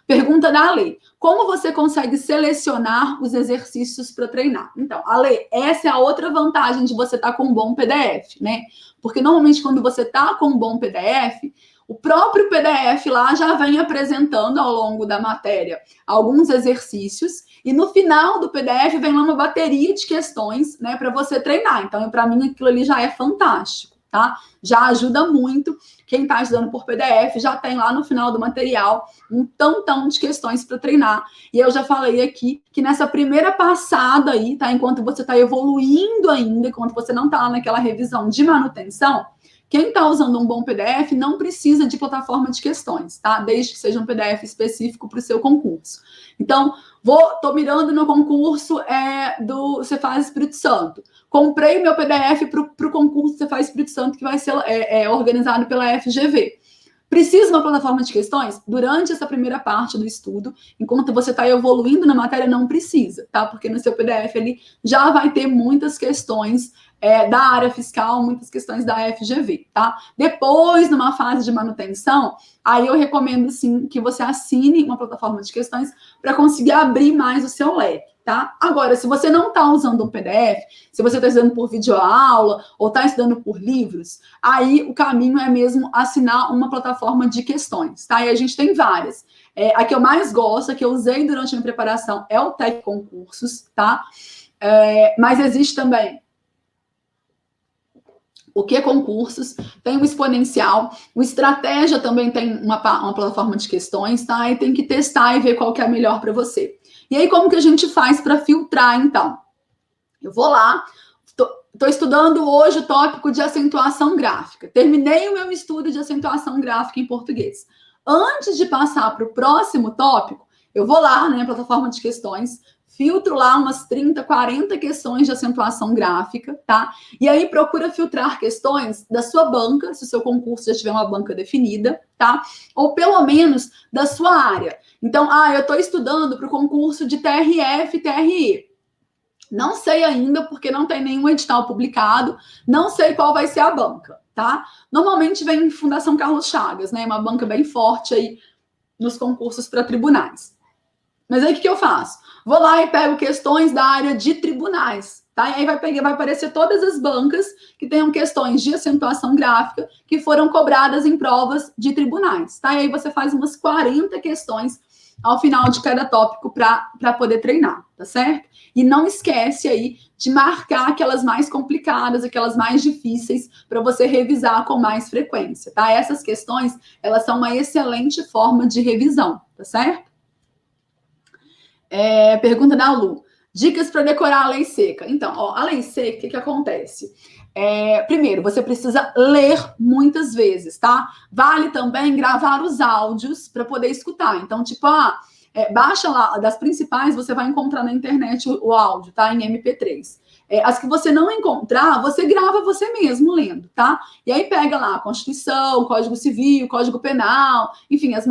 Pergunta da Ale. Como você consegue selecionar os exercícios para treinar? Então, Ale, essa é a outra vantagem de você estar com um bom PDF, né? Porque normalmente quando você está com um bom PDF, o próprio PDF lá já vem apresentando ao longo da matéria alguns exercícios e no final do PDF vem lá uma bateria de questões, né, para você treinar. Então, para mim aquilo ali já é fantástico, tá? Já ajuda muito. Quem está estudando por PDF já tem lá no final do material um tantão de questões para treinar. E eu já falei aqui que nessa primeira passada aí, tá? Enquanto você está evoluindo ainda, enquanto você não está lá naquela revisão de manutenção, quem está usando um bom PDF não precisa de plataforma de questões, tá? Desde que seja um PDF específico para o seu concurso. Então, tô mirando no concurso do Cefaz Espírito Santo. Comprei meu PDF para o concurso Cefaz Espírito Santo, que vai ser organizado pela FGV. Precisa de uma plataforma de questões? Durante essa primeira parte do estudo, enquanto você está evoluindo na matéria, não precisa, tá? Porque no seu PDF ele já vai ter muitas questões da área fiscal, muitas questões da FGV, tá? Depois, numa fase de manutenção, aí eu recomendo, sim, que você assine uma plataforma de questões para conseguir abrir mais o seu leque, tá? Agora, se você não está usando um PDF, se você está estudando por videoaula ou está estudando por livros, aí o caminho é mesmo assinar uma plataforma de questões, tá? E a gente tem várias. A que eu mais gosto, a que eu usei durante a minha preparação é o Tec Concursos, tá? Mas existe também o que concursos, tem o exponencial, o estratégia também tem uma plataforma de questões, tá? E tem que testar e ver qual que é a melhor para você. E aí, como que a gente faz para filtrar, então? Eu vou lá, estou estudando hoje o tópico de acentuação gráfica. Terminei o meu estudo de acentuação gráfica em português. Antes de passar para o próximo tópico, eu vou lá, né, plataforma de questões, filtro lá umas 30, 40 questões de acentuação gráfica, tá? E aí procura filtrar questões da sua banca, se o seu concurso já tiver uma banca definida, tá? Ou pelo menos da sua área. Então, eu estou estudando para o concurso de TRF e TRE. Não sei ainda, porque não tem nenhum edital publicado, não sei qual vai ser a banca, tá? Normalmente vem Fundação Carlos Chagas, né? Uma banca bem forte aí nos concursos para tribunais. Mas aí o que eu faço? Vou lá e pego questões da área de tribunais, tá? E aí vai aparecer todas as bancas que tenham questões de acentuação gráfica que foram cobradas em provas de tribunais, tá? E aí você faz umas 40 questões ao final de cada tópico para poder treinar, tá certo? E não esquece aí de marcar aquelas mais complicadas, aquelas mais difíceis, para você revisar com mais frequência, tá? Essas questões, elas são uma excelente forma de revisão, tá certo? Pergunta da Lu. Dicas para decorar a lei seca. Então, a lei seca, o que acontece? Primeiro, você precisa ler muitas vezes, tá? Vale também gravar os áudios para poder escutar. Então, tipo, baixa lá, das principais, você vai encontrar na internet o áudio, tá? Em MP3. As que você não encontrar, você grava você mesmo lendo, tá? E aí pega lá a Constituição, Código Civil, Código Penal, enfim, as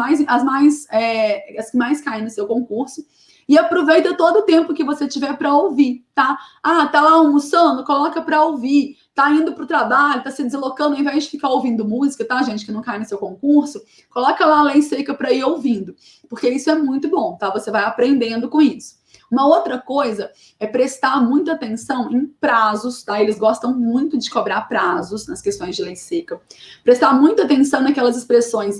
que mais caem no seu concurso. E aproveita todo o tempo que você tiver para ouvir, tá? Tá lá almoçando, coloca para ouvir. Tá indo para o trabalho, tá se deslocando, ao invés de ficar ouvindo música, tá, gente, que não cai no seu concurso, coloca lá a lei seca para ir ouvindo, porque isso é muito bom, tá? Você vai aprendendo com isso. Uma outra coisa é prestar muita atenção em prazos, tá? Eles gostam muito de cobrar prazos nas questões de lei seca. Prestar muita atenção naquelas expressões,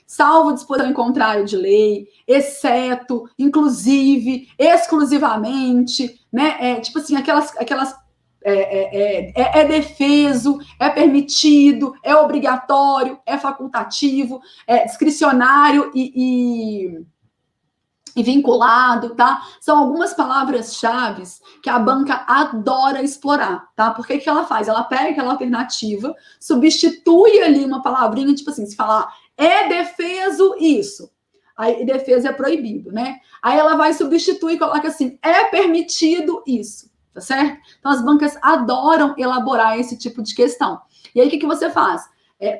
salvo disposição em contrário de lei, exceto, inclusive, exclusivamente, né? Tipo assim, aquelas defeso, é permitido, é obrigatório, é facultativo, é discricionário e vinculado, tá? São algumas palavras-chave que a banca adora explorar, tá? Porque que ela faz? Ela pega aquela alternativa, substitui ali uma palavrinha, tipo assim, se falar é defeso isso. Aí defesa é proibido, né? Aí ela vai substituir e coloca assim, é permitido isso, tá certo? Então as bancas adoram elaborar esse tipo de questão. E aí o que você faz?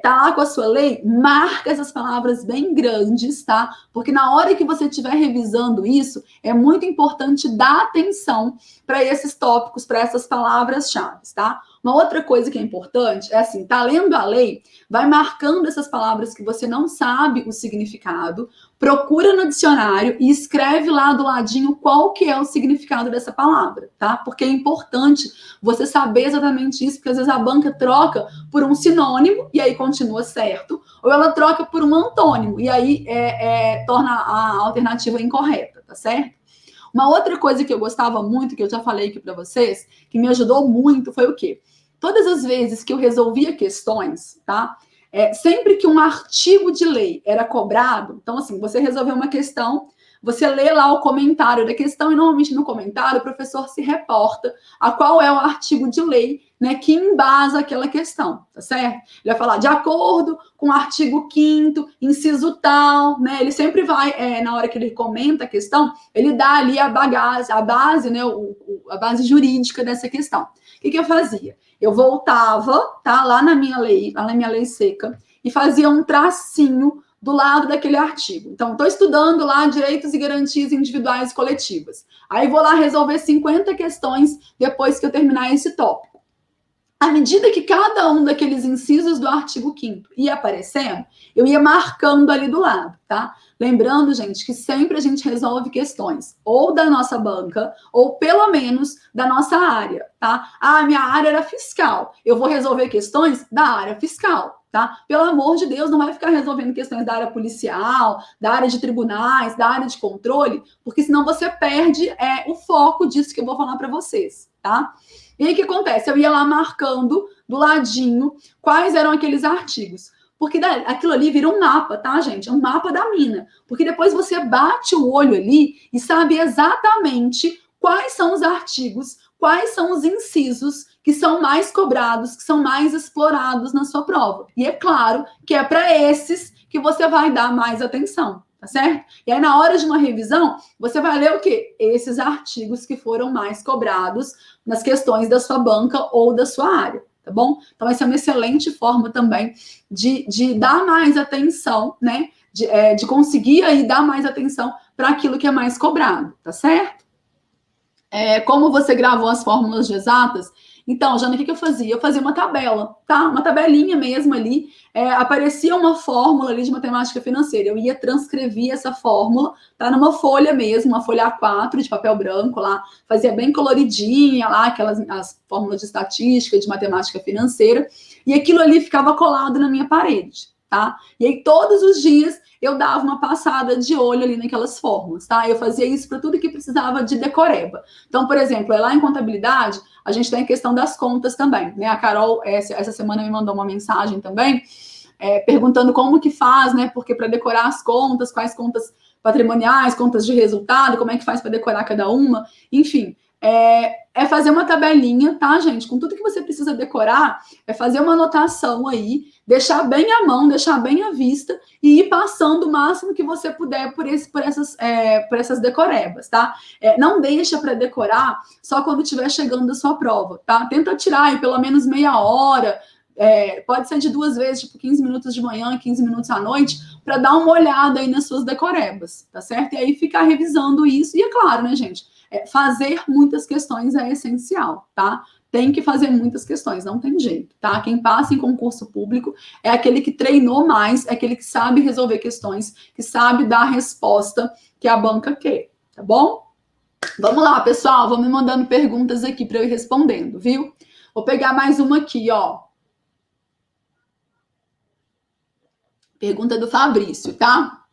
Tá lá com a sua lei, marca essas palavras bem grandes, tá? Porque na hora que você estiver revisando isso, é muito importante dar atenção para esses tópicos, para essas palavras-chave, tá? Uma outra coisa que é importante é assim, tá lendo a lei, vai marcando essas palavras que você não sabe o significado, procura no dicionário e escreve lá do ladinho qual que é o significado dessa palavra, tá? Porque é importante você saber exatamente isso, porque às vezes a banca troca por um sinônimo e aí continua certo, ou ela troca por um antônimo e aí torna a alternativa incorreta, tá certo? Uma outra coisa que eu gostava muito, que eu já falei aqui para vocês, que me ajudou muito, foi o quê? Todas as vezes que eu resolvia questões, tá? Sempre que um artigo de lei era cobrado, então assim, você resolveu uma questão, você lê lá o comentário da questão e normalmente no comentário o professor se reporta a qual é o artigo de lei, né, que embasa aquela questão, tá certo? Ele vai falar de acordo com o artigo 5º, inciso tal, né? Ele sempre vai, na hora que ele comenta a questão, ele dá ali a base, né, a base jurídica dessa questão. O que eu fazia? Eu voltava, tá, lá na minha lei seca, e fazia um tracinho do lado daquele artigo. Então, estou estudando lá direitos e garantias individuais e coletivas. Aí vou lá resolver 50 questões depois que eu terminar esse tópico. À medida que cada um daqueles incisos do artigo 5º ia aparecendo, eu ia marcando ali do lado, tá? Lembrando, gente, que sempre a gente resolve questões ou da nossa banca ou pelo menos da nossa área, tá? Minha área era fiscal. Eu vou resolver questões da área fiscal, tá? Pelo amor de Deus, não vai ficar resolvendo questões da área policial, da área de tribunais, da área de controle, porque senão você perde o foco disso que eu vou falar para vocês, tá? E aí o que acontece? Eu ia lá marcando do ladinho quais eram aqueles artigos. Porque aquilo ali vira um mapa, tá, gente? É um mapa da mina. Porque depois você bate o olho ali e sabe exatamente quais são os artigos, quais são os incisos que são mais cobrados, que são mais explorados na sua prova. E é claro que é para esses que você vai dar mais atenção, tá certo? E aí, na hora de uma revisão, você vai ler o quê? Esses artigos que foram mais cobrados nas questões da sua banca ou da sua área, tá bom? Então, essa é uma excelente forma também de dar mais atenção, né? De conseguir aí dar mais atenção para aquilo que é mais cobrado, tá certo? Como você gravou as fórmulas de exatas, então, Jana, o que eu fazia? Eu fazia uma tabela, tá? Uma tabelinha mesmo ali. Aparecia uma fórmula ali de matemática financeira. Eu ia transcrever essa fórmula, tá? Numa folha mesmo, uma folha A4 de papel branco lá. Fazia bem coloridinha lá, as fórmulas de estatística, de matemática financeira. E aquilo ali ficava colado na minha parede, tá? E aí, todos os dias, eu dava uma passada de olho ali naquelas fórmulas, tá? Eu fazia isso para tudo que precisava de decoreba. Então, por exemplo, lá em contabilidade, a gente tem a questão das contas também, né? A Carol, essa semana, me mandou uma mensagem também, perguntando como que faz, né? Porque para decorar as contas, quais contas patrimoniais, contas de resultado, como é que faz para decorar cada uma, enfim. Fazer uma tabelinha, tá, gente? Com tudo que você precisa decorar, fazer uma anotação aí, deixar bem à mão, deixar bem à vista e ir passando o máximo que você puder por essas decorebas, tá? Não deixa para decorar só quando estiver chegando a sua prova, tá? Tenta tirar aí pelo menos meia hora, pode ser de 2 vezes, tipo 15 minutos de manhã, 15 minutos à noite, para dar uma olhada aí nas suas decorebas, tá certo? E aí ficar revisando isso. E é claro, né, gente? Fazer muitas questões é essencial, tá? Tem que fazer muitas questões, não tem jeito, tá? Quem passa em concurso público é aquele que treinou mais, é aquele que sabe resolver questões, que sabe dar a resposta que a banca quer, tá bom? Vamos lá, pessoal, vão me mandando perguntas aqui para eu ir respondendo, viu? Vou pegar mais uma aqui, ó. Pergunta do Fabrício, tá?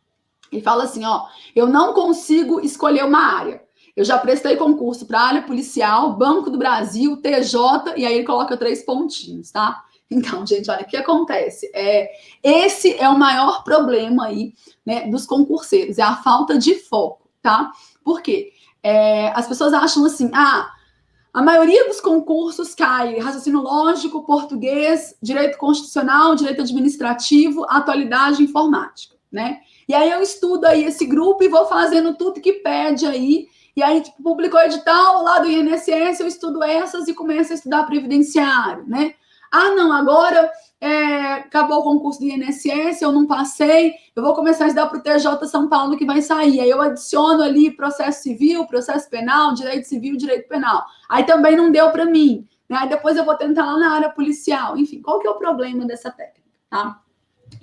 Ele fala assim, ó, eu não consigo escolher uma área. Eu já prestei concurso para área policial, Banco do Brasil, TJ, e aí ele coloca 3 pontinhos, tá? Então, gente, olha, o que acontece? Esse é o maior problema aí, né, dos concurseiros, é a falta de foco, tá? Por quê? As pessoas acham assim, a maioria dos concursos cai raciocínio lógico, português, direito constitucional, direito administrativo, atualidade informática, né? E aí eu estudo aí esse grupo e vou fazendo tudo que pede aí. E aí, tipo, publicou edital lá do INSS, eu estudo essas e começo a estudar previdenciário, né? Não, agora acabou o concurso do INSS, eu não passei, eu vou começar a estudar para o TJ São Paulo que vai sair. Aí eu adiciono ali processo civil, processo penal, direito civil, direito penal. Aí também não deu para mim, né? Aí depois eu vou tentar lá na área policial. Enfim, qual que é o problema dessa técnica, tá?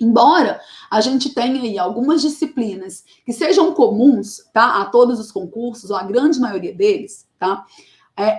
Embora a gente tenha aí algumas disciplinas que sejam comuns, tá, a todos os concursos, ou a grande maioria deles, tá,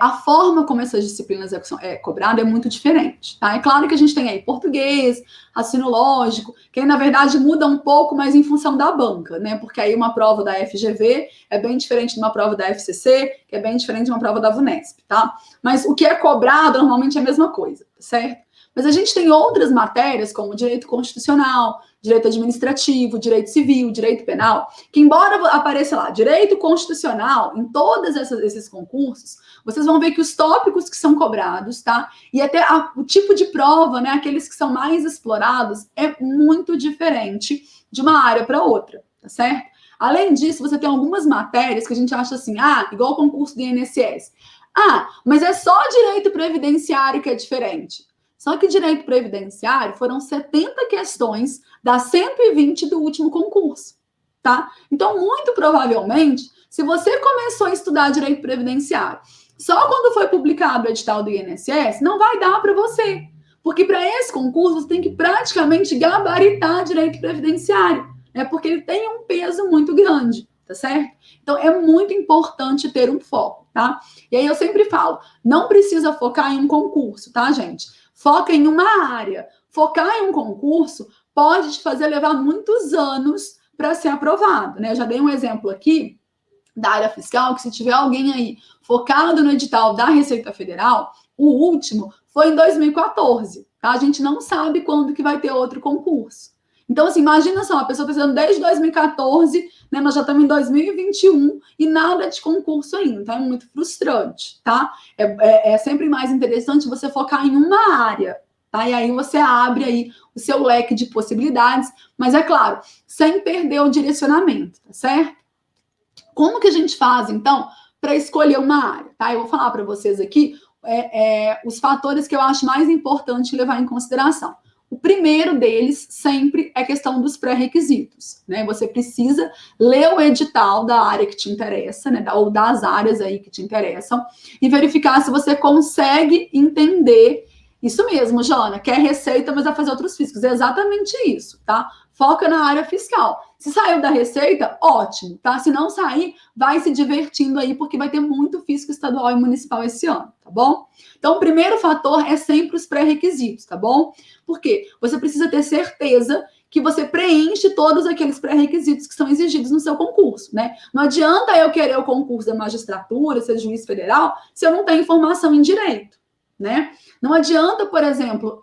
a forma como essas disciplinas é cobrada é muito diferente, tá? É claro que a gente tem aí português, raciocínio lógico, que aí, na verdade, muda um pouco, mas em função da banca, né? Porque aí uma prova da FGV é bem diferente de uma prova da FCC, que é bem diferente de uma prova da VUNESP, tá? Mas o que é cobrado, normalmente, é a mesma coisa, certo? Mas a gente tem outras matérias, como direito constitucional, direito administrativo, direito civil, direito penal, que embora apareça lá direito constitucional em todos esses concursos, vocês vão ver que os tópicos que são cobrados, tá? E até o tipo de prova, né? Aqueles que são mais explorados, é muito diferente de uma área para outra, tá certo? Além disso, você tem algumas matérias que a gente acha assim, igual o concurso do INSS. Mas é só direito previdenciário que é diferente. Só que direito previdenciário foram 70 questões das 120 do último concurso, tá? Então, muito provavelmente, se você começou a estudar direito previdenciário só quando foi publicado o edital do INSS, não vai dar para você. Porque para esse concurso, você tem que praticamente gabaritar direito previdenciário, né? Porque ele tem um peso muito grande, tá certo? Então, é muito importante ter um foco, tá? E aí eu sempre falo, não precisa focar em um concurso, tá, gente? Foca em uma área. Focar em um concurso pode te fazer levar muitos anos para ser aprovado, né? Eu já dei um exemplo aqui da área fiscal, que se tiver alguém aí focado no edital da Receita Federal, o último foi em 2014, tá? A gente não sabe quando que vai ter outro concurso. Então, assim, imagina só, a pessoa precisando desde 2014, né? Nós já estamos em 2021 e nada de concurso ainda, então é muito frustrante, tá? É sempre mais interessante você focar em uma área, tá? E aí você abre aí o seu leque de possibilidades, mas é claro, sem perder o direcionamento, tá certo? Como que a gente faz, então, para escolher uma área, tá? Eu vou falar para vocês aqui os fatores que eu acho mais importante levar em consideração. O primeiro deles sempre é a questão dos pré-requisitos, né? Você precisa ler o edital da área que te interessa, né? Ou das áreas aí que te interessam e verificar se você consegue entender. Isso mesmo, Jana, quer receita, mas vai fazer outros fiscos. É exatamente isso, tá? Foca na área fiscal. Se saiu da receita, ótimo, tá? Se não sair, vai se divertindo aí, porque vai ter muito fisco estadual e municipal esse ano, tá bom? Então, o primeiro fator é sempre os pré-requisitos, tá bom? Porque você precisa ter certeza que você preenche todos aqueles pré-requisitos que são exigidos no seu concurso, né? Não adianta eu querer o concurso da magistratura, ser juiz federal, se eu não tenho formação em direito, né? Não adianta, por exemplo,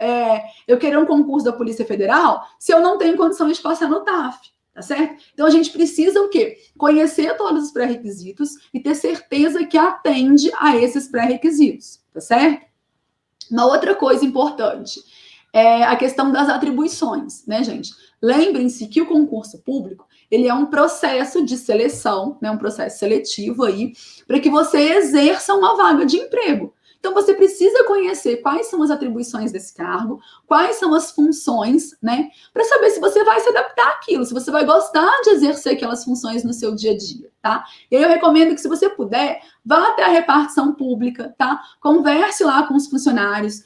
eu querer um concurso da Polícia Federal se eu não tenho condições de passar no TAF, tá certo? Então a gente precisa o quê? Conhecer todos os pré-requisitos e ter certeza que atende a esses pré-requisitos, tá certo? Uma outra coisa importante é a questão das atribuições, né, gente? Lembrem-se que o concurso público, ele é um processo de seleção, né, um processo seletivo aí, para que você exerça uma vaga de emprego. Então, você precisa conhecer quais são as atribuições desse cargo, quais são as funções, né? Para saber se você vai se adaptar àquilo, se você vai gostar de exercer aquelas funções no seu dia a dia, tá? E aí eu recomendo que, se você puder, vá até a repartição pública, tá? Converse lá com os funcionários,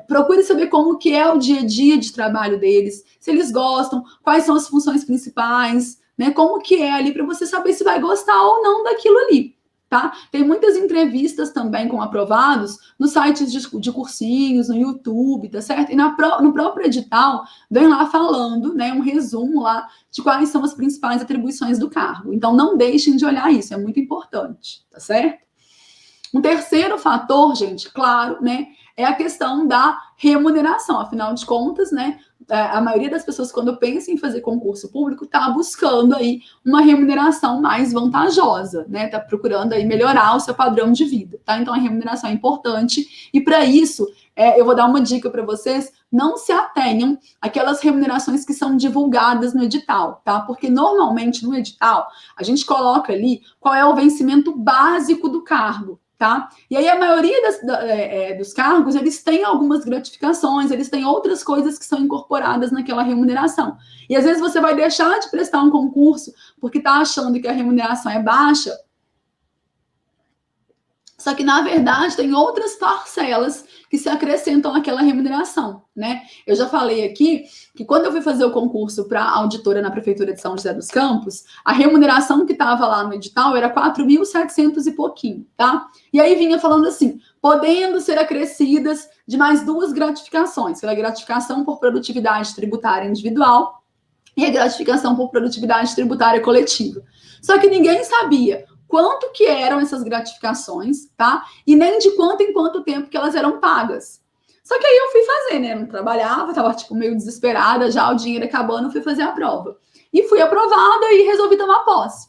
procure saber como que é o dia a dia de trabalho deles, se eles gostam, quais são as funções principais, né? Como que é ali, para você saber se vai gostar ou não daquilo ali. Tá? Tem muitas entrevistas também com aprovados nos sites de cursinhos, no YouTube, tá certo? E no próprio edital vem lá falando, né, um resumo lá de quais são as principais atribuições do cargo. Então não deixem de olhar isso, é muito importante, tá certo? Um terceiro fator, gente, claro, né, é a questão da remuneração. Afinal de contas, né, a maioria das pessoas, quando pensa em fazer concurso público, está buscando aí uma remuneração mais vantajosa, né? Está procurando aí melhorar o seu padrão de vida, tá? Então a remuneração é importante, e para isso eu vou dar uma dica para vocês: não se atenham àquelas remunerações que são divulgadas no edital, tá? Porque normalmente no edital a gente coloca ali qual é o vencimento básico do cargo, tá? E aí a maioria dos cargos, eles têm algumas gratificações, eles têm outras coisas que são incorporadas naquela remuneração. E às vezes você vai deixar de prestar um concurso porque está achando que a remuneração é baixa, só que, na verdade, tem outras parcelas que se acrescentam àquela remuneração, né? Eu já falei aqui que, quando eu fui fazer o concurso para auditora na Prefeitura de São José dos Campos, a remuneração que estava lá no edital era 4.700 e pouquinho, tá? E aí vinha falando assim: podendo ser acrescidas de mais 2 gratificações, pela gratificação por produtividade tributária individual e a gratificação por produtividade tributária coletiva. Só que ninguém sabia quanto que eram essas gratificações, tá? E nem de quanto em quanto tempo que elas eram pagas. Só que aí eu fui fazer, né? Eu não trabalhava, tava tipo meio desesperada, já o dinheiro acabando, fui fazer a prova. E fui aprovada e resolvi tomar posse.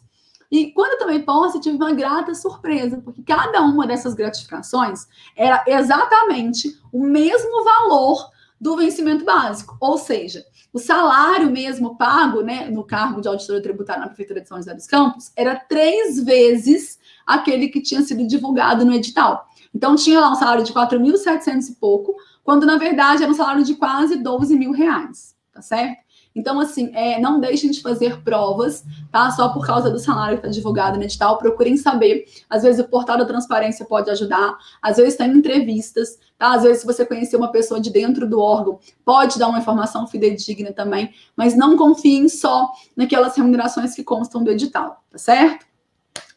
E quando eu tomei posse, tive uma grata surpresa, porque cada uma dessas gratificações era exatamente o mesmo valor do vencimento básico. Ou seja, o salário mesmo pago, né, no cargo de auditora tributária na Prefeitura de São José dos Campos era 3 vezes aquele que tinha sido divulgado no edital. Então, tinha lá um salário de 4.700 e pouco, quando, na verdade, era um salário de quase 12 mil reais, tá certo? Então, assim, não deixem de fazer provas, tá? Só por causa do salário que está divulgado no edital. Procurem saber. Às vezes o portal da transparência pode ajudar. Às vezes tem entrevistas, tá? Às vezes, se você conhecer uma pessoa de dentro do órgão, pode dar uma informação fidedigna também. Mas não confiem só naquelas remunerações que constam do edital, tá certo?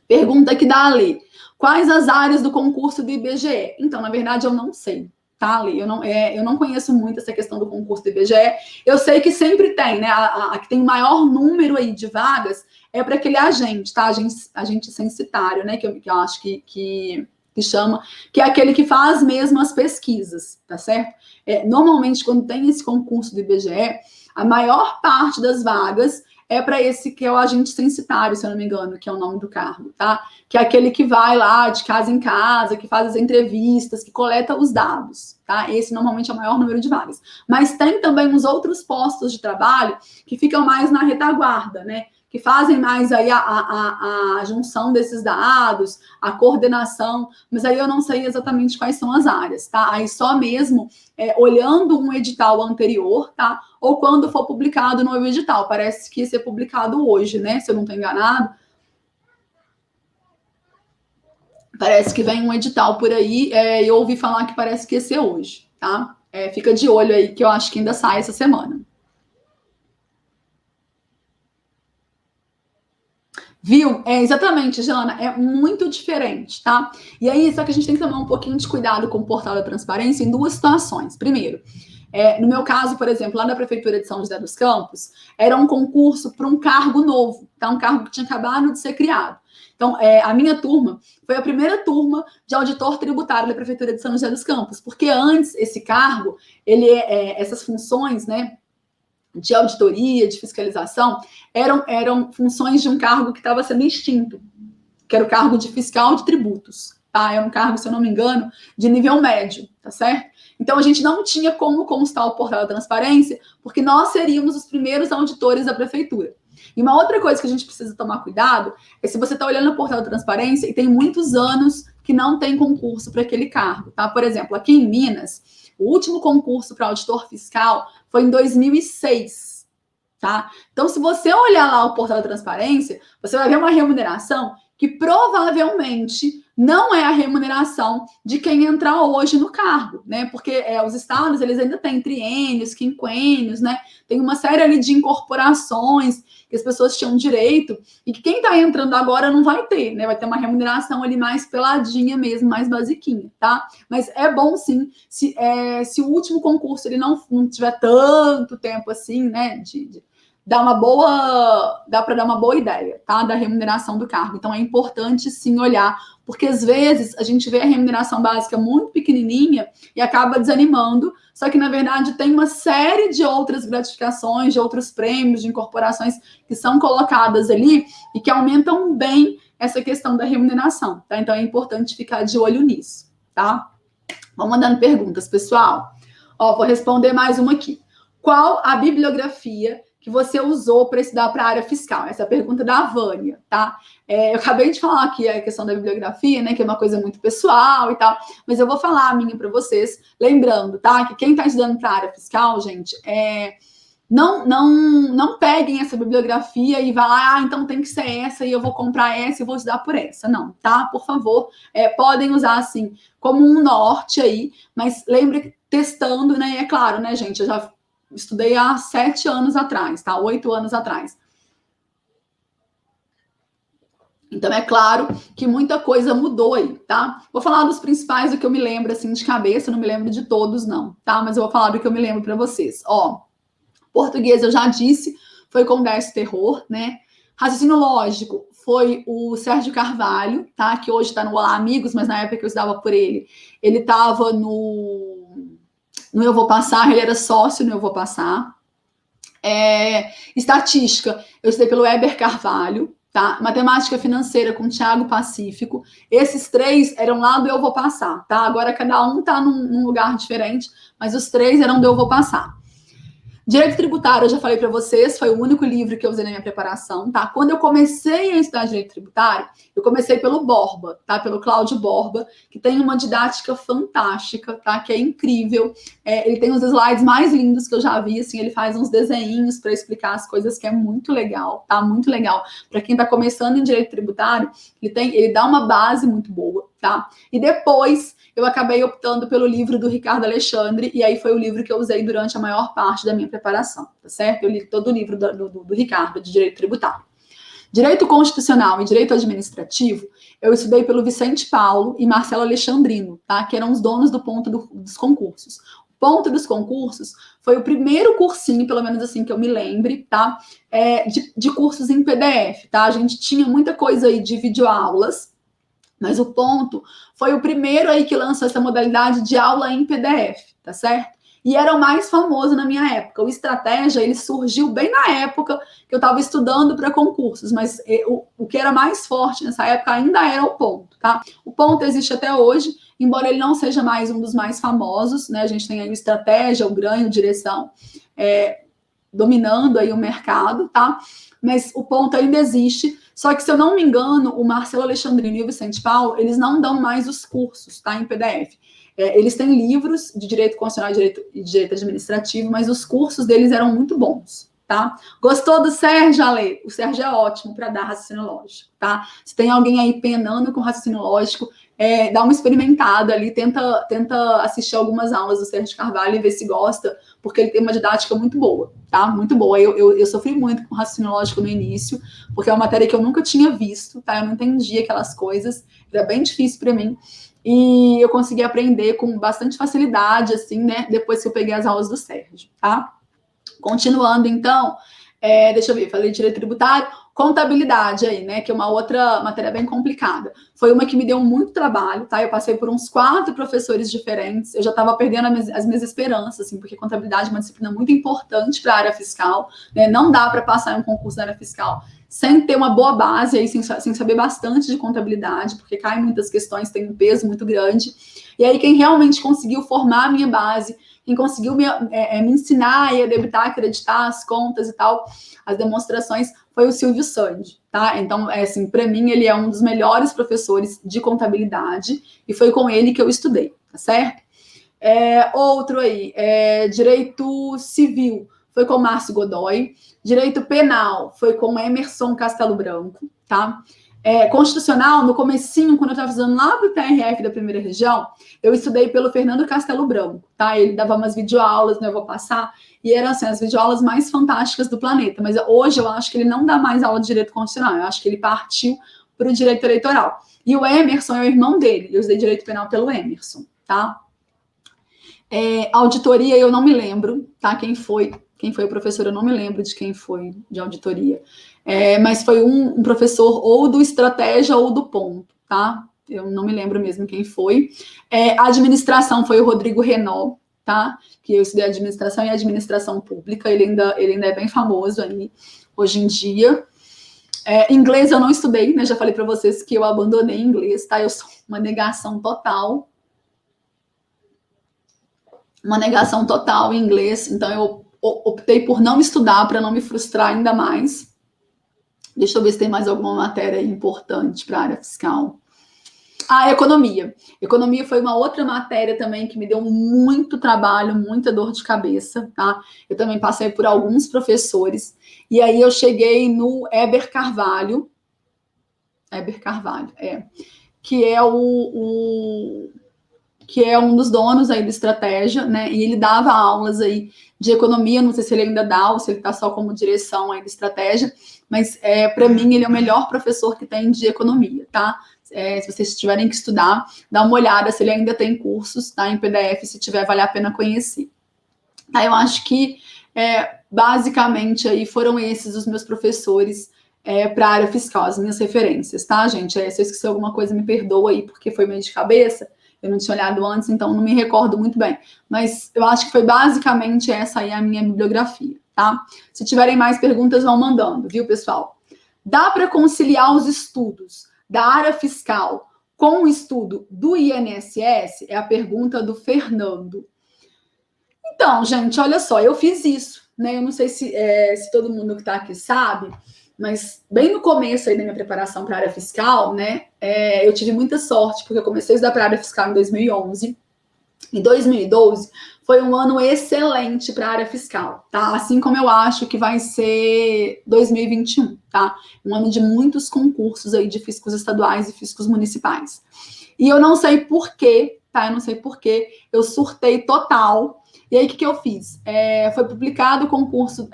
Pergunta aqui da Ale: quais as áreas do concurso do IBGE? Então, na verdade, eu não sei. Tá, Ali? Eu não conheço muito essa questão do concurso do IBGE. Eu sei que sempre tem, né? A que tem o maior número aí de vagas é para aquele agente, tá? Agente censitário, né? Que eu acho que chama, que é aquele que faz mesmo as pesquisas, tá certo? Normalmente, quando tem esse concurso do IBGE, a maior parte das vagas é para esse que é o agente censitário, se eu não me engano, que é o nome do cargo, tá? Que é aquele que vai lá de casa em casa, que faz as entrevistas, que coleta os dados, tá? Esse normalmente é o maior número de vagas. Mas tem também uns outros postos de trabalho que ficam mais na retaguarda, né? Que fazem mais aí a junção desses dados, a coordenação, mas aí eu não sei exatamente quais são as áreas, tá? Aí só mesmo olhando um edital anterior, tá? Ou quando for publicado no edital. Parece que ia ser publicado hoje, né? Se eu não estou enganado. Parece que vem um edital por aí, eu ouvi falar que parece que ia ser hoje, tá? Fica de olho aí, que eu acho que ainda sai essa semana. Viu? Exatamente, Jana, é muito diferente, tá? E aí, só que a gente tem que tomar um pouquinho de cuidado com o portal da transparência em duas situações. Primeiro, no meu caso, por exemplo, lá na Prefeitura de São José dos Campos, era um concurso para um cargo novo, tá? Um cargo que tinha acabado de ser criado. Então, a minha turma foi a primeira turma de auditor tributário da Prefeitura de São José dos Campos, porque antes esse cargo, essas funções, né, de auditoria, de fiscalização, eram funções de um cargo que estava sendo extinto, que era o cargo de fiscal de tributos, tá? Era um cargo, se eu não me engano, de nível médio, tá certo? Então, a gente não tinha como constar o portal da transparência, porque nós seríamos os primeiros auditores da prefeitura. E uma outra coisa que a gente precisa tomar cuidado é se você está olhando o portal da transparência e tem muitos anos que não tem concurso para aquele cargo, tá? Por exemplo, aqui em Minas, o último concurso para auditor fiscal foi em 2006, tá? Então, se você olhar lá o portal da transparência, você vai ver uma remuneração que provavelmente não é a remuneração de quem entrar hoje no cargo, né? Porque os estados, eles ainda têm triênios, quinquênios, né? Tem uma série ali de incorporações que as pessoas tinham direito e que quem está entrando agora não vai ter, né? Vai ter uma remuneração ali mais peladinha mesmo, mais basiquinha, tá? Mas é bom sim, se o último concurso ele não tiver tanto tempo assim, né? Dá para dar uma boa ideia, tá? Da remuneração do cargo. Então é importante sim olhar, porque às vezes a gente vê a remuneração básica muito pequenininha e acaba desanimando, só que na verdade tem uma série de outras gratificações, de outros prêmios, de incorporações que são colocadas ali e que aumentam bem essa questão da remuneração, tá? Então é importante ficar de olho nisso, tá? Vamos mandando perguntas, pessoal. Vou responder mais uma aqui. Qual a bibliografia que você usou para estudar para a área fiscal? Essa é a pergunta da Vânia, tá? Eu acabei de falar aqui a questão da bibliografia, né? Que é uma coisa muito pessoal e tal, mas eu vou falar a minha para vocês, lembrando, tá? Que quem está estudando para a área fiscal, gente, não peguem essa bibliografia e vá lá, então tem que ser essa e eu vou comprar essa e vou estudar por essa. Não, tá? Por favor, podem usar assim como um norte aí, mas lembre testando, né? E é claro, né, gente? Eu já estudei há 7 anos atrás, tá? 8 anos atrás. Então, é claro que muita coisa mudou aí, tá? Vou falar dos principais, do que eu me lembro, assim, de cabeça. Não me lembro de todos, não, tá? Mas eu vou falar do que eu me lembro para vocês. Português, eu já disse, foi com Décio Terror, né? Raciocínio lógico foi o Sérgio Carvalho, tá? Que hoje está no Olá Amigos, mas na época que eu estudava por ele estava no Eu Vou Passar, ele era sócio no Eu Vou Passar. Estatística, eu estudei pelo Weber Carvalho, tá? Matemática financeira com Thiago Pacífico. Esses 3 eram lá do Eu Vou Passar, tá? Agora cada um tá num lugar diferente, mas os 3 eram do Eu Vou Passar. Direito tributário, eu já falei para vocês, foi o único livro que eu usei na minha preparação, tá? Quando eu comecei a estudar direito tributário, eu comecei pelo Borba, tá? Pelo Cláudio Borba, que tem uma didática fantástica, tá? Que é incrível. Ele tem os slides mais lindos que eu já vi, assim, ele faz uns desenhinhos para explicar as coisas, que é muito legal, tá? Muito legal. Para quem está começando em direito tributário, ele dá uma base muito boa, tá? E depois eu acabei optando pelo livro do Ricardo Alexandre, e aí foi o livro que eu usei durante a maior parte da minha preparação, tá certo? Eu li todo o livro do Ricardo, de Direito Tributário. Direito Constitucional e Direito Administrativo, eu estudei pelo Vicente Paulo e Marcelo Alexandrino, tá? Que eram os donos do Ponto dos Concursos. O Ponto dos Concursos foi o primeiro cursinho, pelo menos assim que eu me lembre, tá? De cursos em PDF, tá? A gente tinha muita coisa aí de videoaulas, mas o Ponto foi o primeiro aí que lançou essa modalidade de aula em PDF, tá certo? e era o mais famoso na minha época. O Estratégia, ele surgiu bem na época que eu estava estudando para concursos, mas o que era mais forte nessa época ainda era o Ponto, tá? O Ponto existe até hoje, embora ele não seja mais um dos mais famosos, né? A gente tem aí o Estratégia, o Grânio, Direção, dominando aí o mercado, tá? Mas o Ponto ainda existe, só que, se eu não me engano, o Marcelo Alexandrino e o Vicente Paulo, eles não dão mais os cursos, tá, em PDF. Eles têm livros de direito constitucional e direito administrativo, mas os cursos deles eram muito bons, tá? Gostou do Sérgio, Ale? O Sérgio é ótimo para dar raciocínio lógico, tá? Se tem alguém aí penando com raciocínio lógico, dá uma experimentada ali, tenta assistir algumas aulas do Sérgio Carvalho e ver se gosta, porque ele tem uma didática muito boa, tá? Muito boa. Eu sofri muito com raciocínio lógico no início, porque é uma matéria que eu nunca tinha visto, tá? Eu não entendia aquelas coisas, era bem difícil para mim. E eu consegui aprender com bastante facilidade, assim, né? Depois que eu peguei as aulas do Sérgio, tá? Continuando, então, deixa eu ver, falei de direito tributário, contabilidade aí, né? Que é uma outra matéria bem complicada. Foi uma que me deu muito trabalho, tá? Eu passei por uns 4 professores diferentes, eu já estava perdendo as minhas esperanças, assim, porque contabilidade é uma disciplina muito importante para a área fiscal, né? Não dá para passar em um concurso da área fiscal sem ter uma boa base, aí, sem saber bastante de contabilidade, porque caem muitas questões, tem um peso muito grande. E aí, quem realmente conseguiu formar a minha base, quem conseguiu me ensinar a debitar, acreditar as contas e tal, as demonstrações, foi o Silvio Sandi, tá? Então, assim, para mim, ele é um dos melhores professores de contabilidade e foi com ele que eu estudei, tá certo? Outro aí, direito civil, foi com Márcio Godoy. Direito penal, foi com Emerson Castelo Branco, tá? Constitucional, no comecinho, quando eu estava estudando lá para o TRF da primeira região, eu estudei pelo Fernando Castelo Branco, tá? Ele dava umas videoaulas, né? Eu vou passar, e eram assim, as videoaulas mais fantásticas do planeta, mas hoje eu acho que ele não dá mais aula de direito constitucional, eu acho que ele partiu para o direito eleitoral. E o Emerson é o irmão dele, eu estudei direito penal pelo Emerson, tá? Auditoria, eu não me lembro, tá? Quem foi o professor, eu não me lembro de quem foi de auditoria. Mas foi um professor ou do Estratégia ou do Ponto, tá? Eu não me lembro mesmo quem foi. A administração foi o Rodrigo Renault, tá? Que eu estudei administração e administração pública, ele ainda é bem famoso aí, hoje em dia. Inglês eu não estudei, né? Já falei para vocês que eu abandonei inglês, tá? Eu sou uma negação total. Uma negação total em inglês, então eu optei por não estudar para não me frustrar ainda mais. Deixa eu ver se tem mais alguma matéria importante para a área fiscal. Economia. Economia foi uma outra matéria também que me deu muito trabalho, muita dor de cabeça, tá? Eu também passei por alguns professores, e aí eu cheguei no Heber Carvalho, que é um dos donos aí do Estratégia, né? E ele dava aulas aí de economia, não sei se ele ainda dá ou se ele está só como direção aí do Estratégia, mas para mim ele é o melhor professor que tem de economia, tá? Se vocês tiverem que estudar, dá uma olhada se ele ainda tem cursos, tá? Em PDF, se tiver, vale a pena conhecer. Eu acho que basicamente aí foram esses os meus professores para a área fiscal, as minhas referências, tá, gente? Se eu esqueci alguma coisa, me perdoa aí, porque foi meio de cabeça. Eu não tinha olhado antes, então não me recordo muito bem. Mas eu acho que foi basicamente essa aí a minha bibliografia, tá? Se tiverem mais perguntas, vão mandando, viu, pessoal? Dá para conciliar os estudos da área fiscal com o estudo do INSS? É a pergunta do Fernando. Então, gente, olha só, eu fiz isso, né? Eu não sei se todo mundo que está aqui sabe, mas bem no começo aí da minha preparação para a área fiscal, né, eu tive muita sorte, porque eu comecei a estudar para a área fiscal em 2011, e 2012 foi um ano excelente para a área fiscal, tá? Assim como eu acho que vai ser 2021, tá? Um ano de muitos concursos aí de fiscos estaduais e fiscos municipais. E eu não sei porquê, tá? Eu não sei porquê, eu surtei total. E aí, o que eu fiz? Foi publicado o concurso,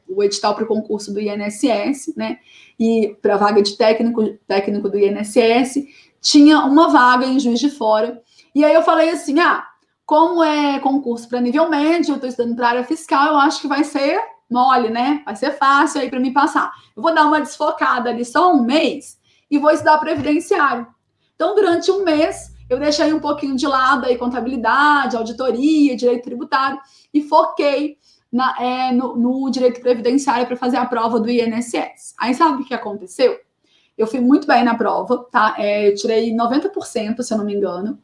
o edital para o concurso do INSS, né? E para a vaga de técnico do INSS, tinha uma vaga em Juiz de Fora. E aí eu falei assim, como é concurso para nível médio, eu estou estudando para a área fiscal, eu acho que vai ser mole, né? Vai ser fácil aí para mim passar. Eu vou dar uma desfocada ali só um mês e vou estudar previdenciário. Então, durante um mês, eu deixei um pouquinho de lado aí contabilidade, auditoria, direito tributário e foquei no direito previdenciário para fazer a prova do INSS. Aí sabe o que aconteceu? Eu fui muito bem na prova, tá? Eu tirei 90%, se eu não me engano.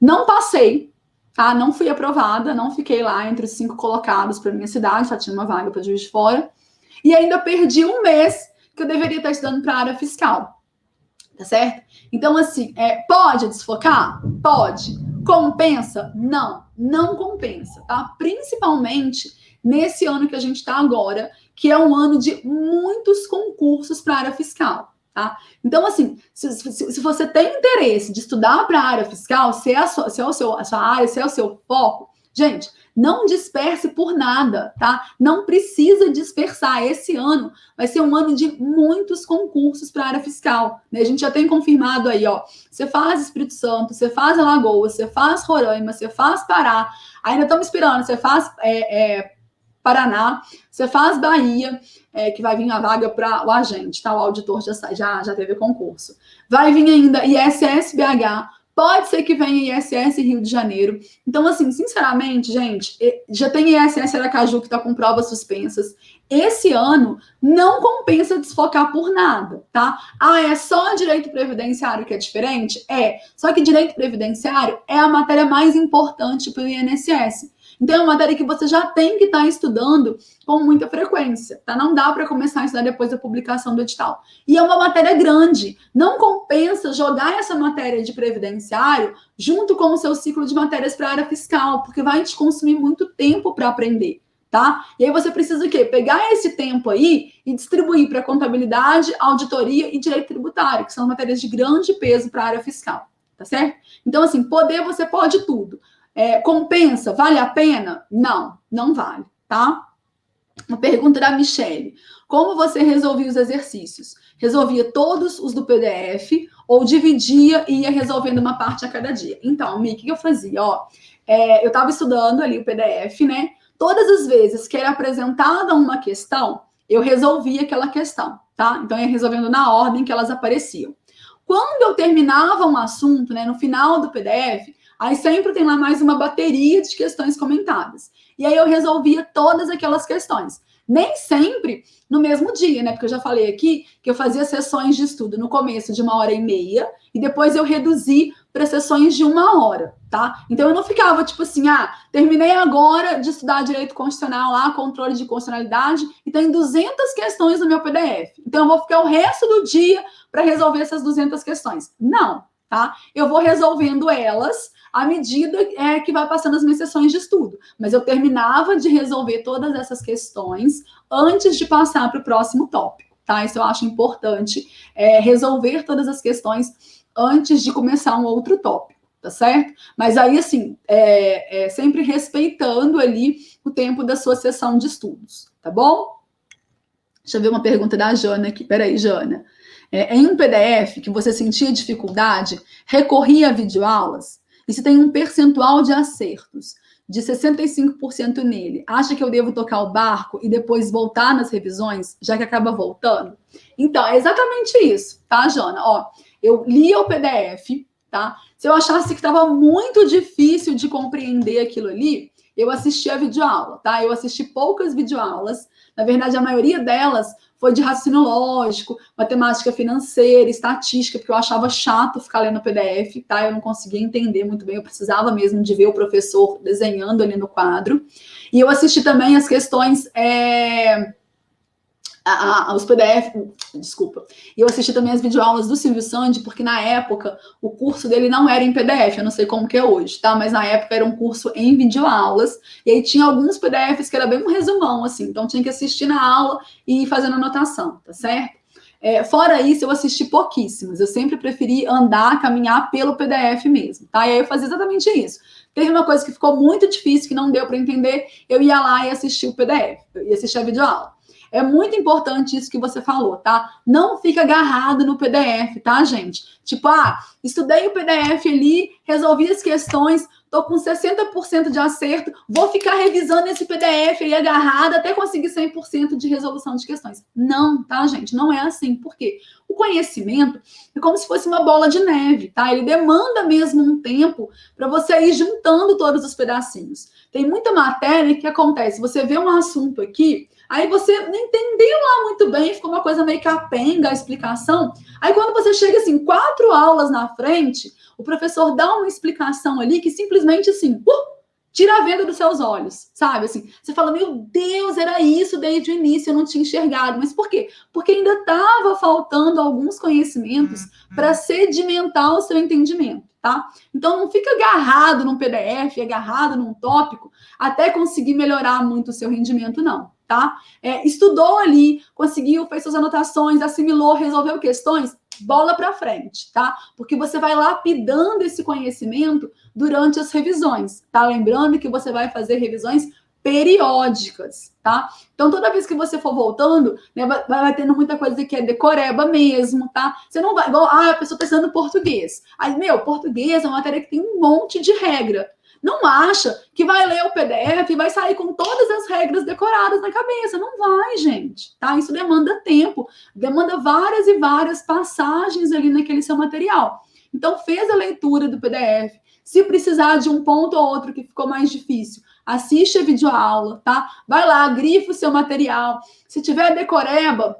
Não passei, tá? Não fui aprovada, não fiquei lá entre os 5 colocados para minha cidade, só tinha uma vaga para Juiz de Fora. E ainda perdi um mês que eu deveria estar estudando para a área fiscal, tá certo? Então, assim, pode desfocar? Pode. Compensa? Não, não compensa, tá? Principalmente nesse ano que a gente está agora, que é um ano de muitos concursos para a área fiscal. Tá? Então, assim, se você tem interesse de estudar para a área fiscal, se é a sua área, se é o seu foco, gente, não disperse por nada, tá? Não precisa dispersar. Esse ano vai ser um ano de muitos concursos para a área fiscal. Né? A gente já tem confirmado aí, ó. Você faz Espírito Santo, você faz Alagoas, você faz Roraima, você faz Pará. Ainda estamos esperando, você faz Paraná, você faz Bahia, que vai vir a vaga para o agente, tá? O auditor já teve concurso. Vai vir ainda ISS BH, pode ser que venha ISS Rio de Janeiro. Então, assim, sinceramente, gente, já tem ISS Aracaju que está com provas suspensas. Esse ano não compensa desfocar por nada, tá? Ah, é só direito previdenciário que é diferente? Só que direito previdenciário é a matéria mais importante para o INSS. Então, é uma matéria que você já tem que estar estudando com muita frequência, tá? Não dá para começar a estudar depois da publicação do edital. E é uma matéria grande. Não compensa jogar essa matéria de previdenciário junto com o seu ciclo de matérias para a área fiscal, porque vai te consumir muito tempo para aprender, tá? E aí você precisa o quê? Pegar esse tempo aí e distribuir para contabilidade, auditoria e direito tributário, que são matérias de grande peso para a área fiscal, tá certo? Então, assim, poder você pode tudo. Compensa? Vale a pena? Não, não vale, tá? Uma pergunta da Michele. Como você resolvia os exercícios? Resolvia todos os do PDF ou dividia e ia resolvendo uma parte a cada dia? Então, Mi, o que eu fazia? Eu estava estudando ali o PDF, né? Todas as vezes que era apresentada uma questão, eu resolvia aquela questão, tá? Então, eu ia resolvendo na ordem que elas apareciam. Quando eu terminava um assunto, né, no final do PDF, aí sempre tem lá mais uma bateria de questões comentadas. E aí eu resolvia todas aquelas questões. Nem sempre no mesmo dia, né? Porque eu já falei aqui que eu fazia sessões de estudo no começo de 1h30 e depois eu reduzi para sessões de 1 hora, tá? Então eu não ficava tipo assim, terminei agora de estudar direito constitucional lá, controle de constitucionalidade, e tem 200 questões no meu PDF. Então eu vou ficar o resto do dia para resolver essas 200 questões. Não, tá? Eu vou resolvendo elas à medida que vai passando as minhas sessões de estudo. Mas eu terminava de resolver todas essas questões antes de passar para o próximo tópico, tá? Isso eu acho importante, resolver todas as questões antes de começar um outro tópico, tá certo? Mas aí, assim, sempre respeitando ali o tempo da sua sessão de estudos, tá bom? Deixa eu ver uma pergunta da Jana aqui. Peraí, Jana. Em um PDF que você sentia dificuldade, recorria a videoaulas? E se tem um percentual de acertos de 65% nele, acha que eu devo tocar o barco e depois voltar nas revisões, já que acaba voltando? Então, é exatamente isso, tá, Jana? Eu lia o PDF, tá? Se eu achasse que estava muito difícil de compreender aquilo ali, eu assistia a videoaula, tá? Eu assisti poucas videoaulas. Na verdade, a maioria delas foi de raciocínio lógico, matemática financeira, estatística, porque eu achava chato ficar lendo PDF, tá? Eu não conseguia entender muito bem, eu precisava mesmo de ver o professor desenhando ali no quadro. E eu assisti também as questões, os PDF, desculpa. E eu assisti também as videoaulas do Silvio Sandi, porque na época o curso dele não era em PDF, eu não sei como que é hoje, tá? Mas na época era um curso em videoaulas, e aí tinha alguns PDFs que era bem um resumão, assim, então tinha que assistir na aula e ir fazendo anotação, tá certo? Fora isso, eu assisti pouquíssimos, eu sempre preferi andar, caminhar pelo PDF mesmo, tá? E aí eu fazia exatamente isso. Teve uma coisa que ficou muito difícil, que não deu para entender, eu ia lá e assistia o PDF, eu ia assistir a videoaula. É muito importante isso que você falou, tá? Não fica agarrado no PDF, tá, gente? Tipo, estudei o PDF ali, resolvi as questões, tô com 60% de acerto, vou ficar revisando esse PDF aí agarrado até conseguir 100% de resolução de questões. Não, tá, gente? Não é assim. Por quê? O conhecimento é como se fosse uma bola de neve, tá? Ele demanda mesmo um tempo para você ir juntando todos os pedacinhos. Tem muita matéria que acontece, você vê um assunto aqui, aí você não entendeu lá muito bem, ficou uma coisa meio capenga a explicação. Aí quando você chega assim, 4 aulas na frente, o professor dá uma explicação ali que simplesmente assim, tira a venda dos seus olhos, sabe? Assim, você fala, meu Deus, era isso desde o início, eu não tinha enxergado. Mas por quê? Porque ainda estava faltando alguns conhecimentos para sedimentar o seu entendimento, tá? Então, não fica agarrado num PDF, agarrado num tópico, até conseguir melhorar muito o seu rendimento, não, tá? Estudou ali, conseguiu, fez suas anotações, assimilou, resolveu questões, bola para frente, tá? Porque você vai lapidando esse conhecimento durante as revisões, tá? Lembrando que você vai fazer revisões periódicas, tá? Então, toda vez que você for voltando, né, vai tendo muita coisa que é decoreba mesmo, tá? Você não vai, igual, a pessoa tá estudando português. Aí, português é uma matéria que tem um monte de regra. Não acha que vai ler o PDF e vai sair com todas as regras decoradas na cabeça. Não vai, gente, tá? Isso demanda tempo, demanda várias e várias passagens ali naquele seu material. Então, fez a leitura do PDF. Se precisar de um ponto ou outro que ficou mais difícil, assiste a videoaula, tá? Vai lá, grifa o seu material. Se tiver decoreba,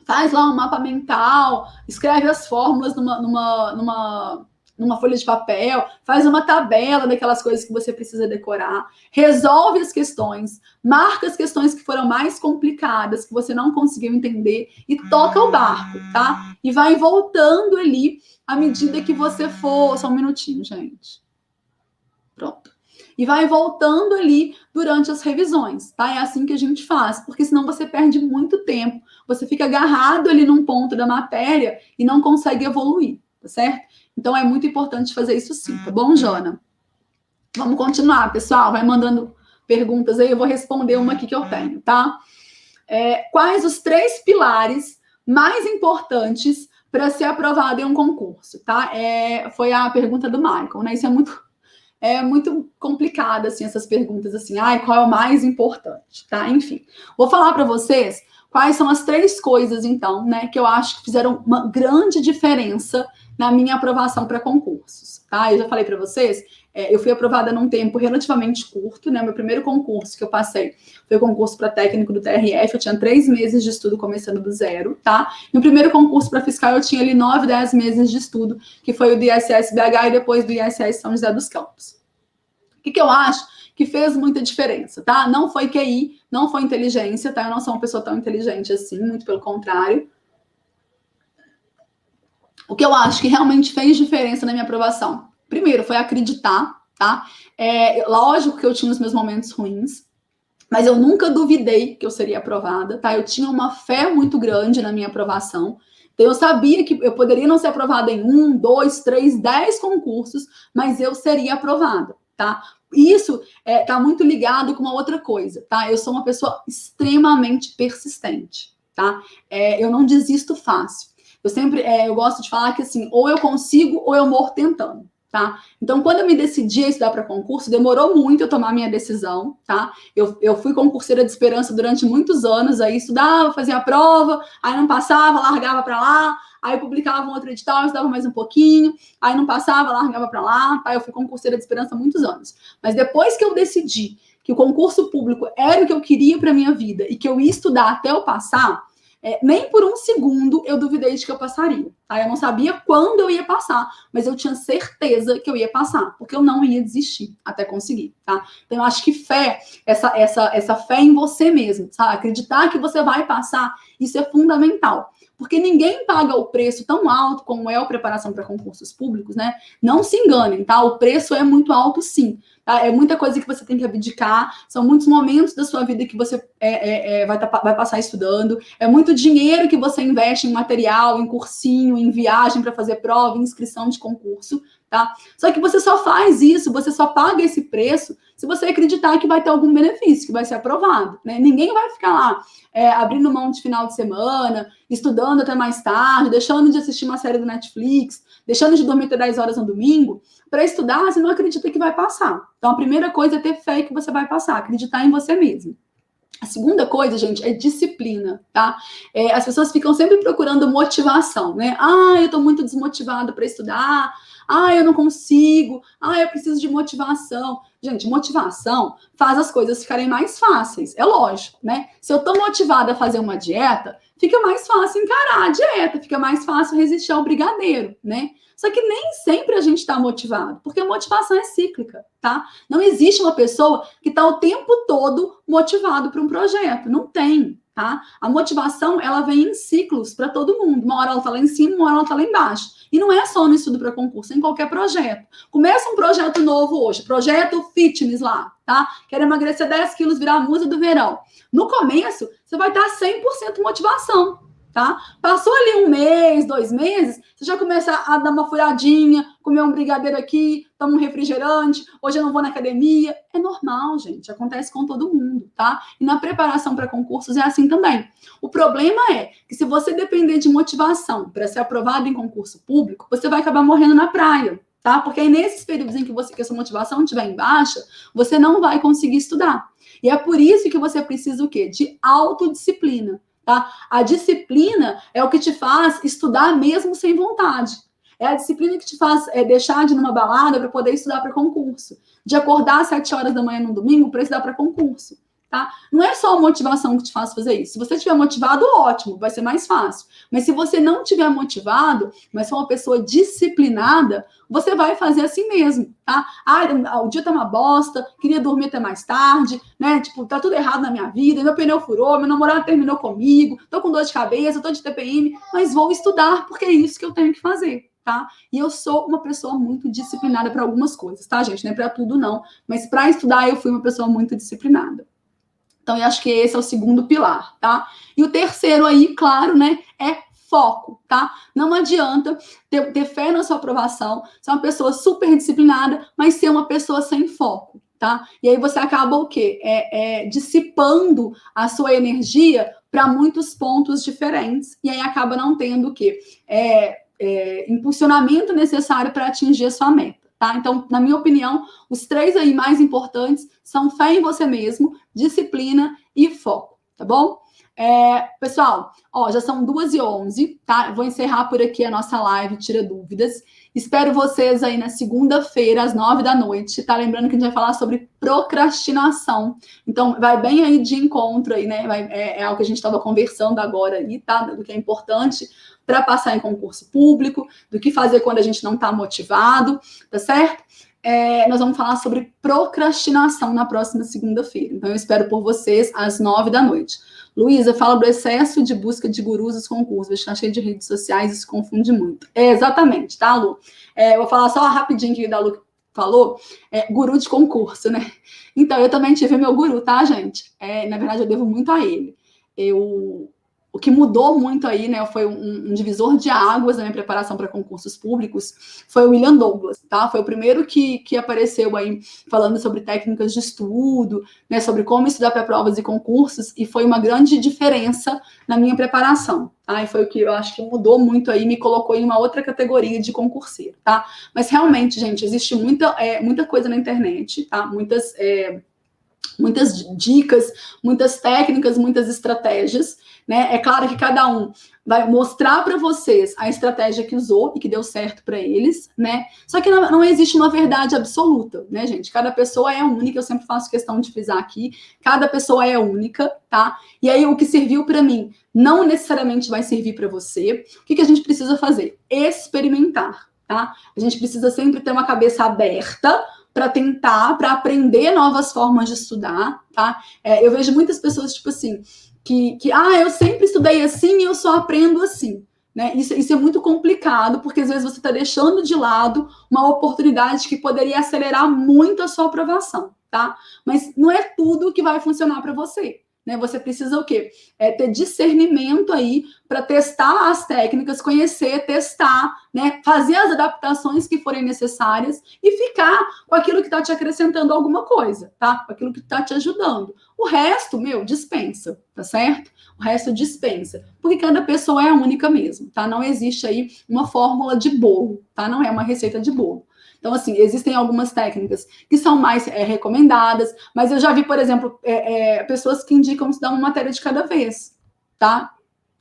faz lá um mapa mental, escreve as fórmulas numa folha de papel, faz uma tabela daquelas coisas que você precisa decorar, resolve as questões, marca as questões que foram mais complicadas, que você não conseguiu entender, e toca o barco, tá? E vai voltando ali à medida que você for... Só um minutinho, gente. Pronto. E vai voltando ali durante as revisões, tá? É assim que a gente faz, porque senão você perde muito tempo, você fica agarrado ali num ponto da matéria e não consegue evoluir, tá certo? Então, é muito importante fazer isso sim, tá bom, Jana? Vamos continuar, pessoal. Vai mandando perguntas aí, eu vou responder uma aqui que eu tenho, tá? Quais os 3 pilares mais importantes para ser aprovado em um concurso, tá? Foi a pergunta do Michael, né? Isso é muito complicado, assim, essas perguntas, assim, qual é o mais importante, tá? Enfim, vou falar para vocês quais são as 3 coisas, então, né, que eu acho que fizeram uma grande diferença na minha aprovação para concursos, tá? Eu já falei para vocês, eu fui aprovada num tempo relativamente curto, né? Meu primeiro concurso que eu passei foi o concurso para técnico do TRF, eu tinha 3 meses de estudo começando do zero, tá? No primeiro concurso para fiscal eu tinha ali 9, 10 meses de estudo, que foi o do ISS BH e depois do ISS São José dos Campos. O que eu acho que fez muita diferença, tá? Não foi QI, não foi inteligência, tá? Eu não sou uma pessoa tão inteligente assim, muito pelo contrário. O que eu acho que realmente fez diferença na minha aprovação, primeiro, foi acreditar, tá? Lógico que eu tinha os meus momentos ruins, mas eu nunca duvidei que eu seria aprovada, tá? Eu tinha uma fé muito grande na minha aprovação. Então, eu sabia que eu poderia não ser aprovada em 1, 2, 3, 10 concursos, mas eu seria aprovada, tá? Isso tá muito ligado com uma outra coisa, tá? Eu sou uma pessoa extremamente persistente, tá? Eu não desisto fácil. Eu gosto de falar que assim, ou eu consigo ou eu morro tentando, tá? Então, quando eu me decidi a estudar para concurso, demorou muito eu tomar minha decisão, tá? Eu fui concurseira de esperança durante muitos anos, aí estudava, fazia a prova, aí não passava, largava para lá, aí publicava um outro edital, estudava mais um pouquinho, aí não passava, largava para lá, tá? Eu fui concurseira de esperança há muitos anos. Mas depois que eu decidi que o concurso público era o que eu queria para minha vida e que eu ia estudar até eu passar, nem por um segundo eu duvidei de que eu passaria, tá? Eu não sabia quando eu ia passar, mas eu tinha certeza que eu ia passar, porque eu não ia desistir até conseguir, tá? Então, eu acho que fé, essa fé em você mesmo, sabe? Acreditar que você vai passar, isso é fundamental. Porque ninguém paga o preço tão alto como é a preparação para concursos públicos, né? Não se enganem, tá? O preço é muito alto, sim. Tá? É muita coisa que você tem que abdicar, são muitos momentos da sua vida que você vai passar estudando, é muito dinheiro que você investe em material, em cursinho, em viagem para fazer prova, em inscrição de concurso, tá? Só que você só faz isso, você só paga esse preço se você acreditar que vai ter algum benefício, que vai ser aprovado, né? Ninguém vai ficar lá abrindo mão de final de semana, estudando até mais tarde, deixando de assistir uma série do Netflix, deixando de dormir até 10 horas no domingo, para estudar, você não acredita que vai passar. Então, a primeira coisa é ter fé que você vai passar, acreditar em você mesmo. A segunda coisa, gente, é disciplina, tá? As pessoas ficam sempre procurando motivação, né? Ah, eu tô muito desmotivada para estudar. Ah, eu não consigo. Ah, eu preciso de motivação. Gente, motivação faz as coisas ficarem mais fáceis. É lógico, né? Se eu tô motivada a fazer uma dieta, fica mais fácil encarar a dieta, fica mais fácil resistir ao brigadeiro, né? Só que nem sempre a gente está motivado, porque a motivação é cíclica, tá? Não existe uma pessoa que está o tempo todo motivado para um projeto. Não tem, tá? A motivação, ela vem em ciclos para todo mundo. Uma hora ela está lá em cima, uma hora ela está lá embaixo. E não é só no estudo para concurso, é em qualquer projeto. Começa um projeto novo hoje, projeto fitness lá, tá? Quero emagrecer 10 quilos, virar a musa do verão. No começo, você vai estar 100% motivação. Tá? Passou ali 1 mês, 2 meses, você já começa a dar uma furadinha, comer um brigadeiro aqui, toma um refrigerante, hoje eu não vou na academia. É normal, gente, acontece com todo mundo, tá? E na preparação para concursos é assim também. O problema é que se você depender de motivação para ser aprovado em concurso público, você vai acabar morrendo na praia, tá? Porque aí nesses períodos em que que a sua motivação estiver em baixa, você não vai conseguir estudar. E é por isso que você precisa o quê? De autodisciplina. Tá? A disciplina é o que te faz estudar mesmo sem vontade. É a disciplina que te faz deixar de ir numa balada para poder estudar para concurso. De acordar às 7 horas da manhã no domingo para estudar para concurso. Tá? Não é só a motivação que te faz fazer isso. Se você estiver motivado, ótimo, vai ser mais fácil. Mas se você não estiver motivado, mas for uma pessoa disciplinada, você vai fazer assim mesmo, tá? Ah, o dia tá uma bosta, queria dormir até mais tarde, né? Tipo, tá tudo errado na minha vida, meu pneu furou, meu namorado terminou comigo, tô com dor de cabeça, tô de TPM, mas vou estudar, porque é isso que eu tenho que fazer. Tá? E eu sou uma pessoa muito disciplinada para algumas coisas, tá, gente? Não é para tudo, não. Mas para estudar, eu fui uma pessoa muito disciplinada. Então, eu acho que esse é o segundo pilar, tá? E o terceiro aí, claro, né, é foco, tá? Não adianta ter fé na sua aprovação, ser uma pessoa super disciplinada, mas ser uma pessoa sem foco, tá? E aí você acaba o quê? Dissipando a sua energia para muitos pontos diferentes, e aí acaba não tendo o quê? Impulsionamento necessário para atingir a sua meta. Tá? Então, na minha opinião, os 3 aí mais importantes são fé em você mesmo, disciplina e foco, tá bom? Pessoal, já são 2h11, tá? Eu vou encerrar por aqui a nossa live Tira Dúvidas. Espero vocês aí na segunda-feira, às 9 da noite, tá? Lembrando que a gente vai falar sobre procrastinação. Então, vai bem aí de encontro aí, né? É algo que a gente estava conversando agora aí, tá? Do que é importante para passar em concurso público, do que fazer quando a gente não está motivado, tá certo? Nós vamos falar sobre procrastinação na próxima segunda-feira. Então, eu espero por vocês às 9 da noite. Luísa, fala do excesso de busca de gurus dos concursos. Está cheio de redes sociais, isso confunde muito. Exatamente, tá, Lu? Eu vou falar só rapidinho que da Lu falou. Guru de concurso, né? Então, eu também tive meu guru, tá, gente? Na verdade, eu devo muito a ele. O que mudou muito aí, né, foi um divisor de águas na minha preparação para concursos públicos, foi o William Douglas, tá? Foi o primeiro que apareceu aí falando sobre técnicas de estudo, né, sobre como estudar para provas e concursos, e foi uma grande diferença na minha preparação, tá? E foi o que eu acho que mudou muito aí, me colocou em uma outra categoria de concurseiro, tá? Mas realmente, gente, existe muita coisa na internet, tá? Muitas dicas, muitas técnicas, muitas estratégias, né? É claro que cada um vai mostrar para vocês a estratégia que usou e que deu certo para eles, né? Só que não existe uma verdade absoluta, né, gente? Cada pessoa é única, eu sempre faço questão de frisar aqui, cada pessoa é única, tá? E aí o que serviu para mim não necessariamente vai servir para você. O que a gente precisa fazer? Experimentar, tá? A gente precisa sempre ter uma cabeça aberta para tentar, para aprender novas formas de estudar, tá? Eu vejo muitas pessoas, tipo assim, que eu sempre estudei assim e eu só aprendo assim, né? Isso é muito complicado, porque às vezes você está deixando de lado uma oportunidade que poderia acelerar muito a sua aprovação, tá? Mas não é tudo que vai funcionar para você. Né, você precisa o quê? Ter discernimento aí para testar as técnicas, conhecer, testar, né, fazer as adaptações que forem necessárias e ficar com aquilo que está te acrescentando alguma coisa, tá? Com aquilo que está te ajudando. O resto, dispensa, tá certo? O resto dispensa, porque cada pessoa é única mesmo, tá? Não existe aí uma fórmula de bolo, tá? Não é uma receita de bolo. Então, assim, existem algumas técnicas que são mais recomendadas, mas eu já vi, por exemplo, pessoas que indicam estudar uma matéria de cada vez, tá?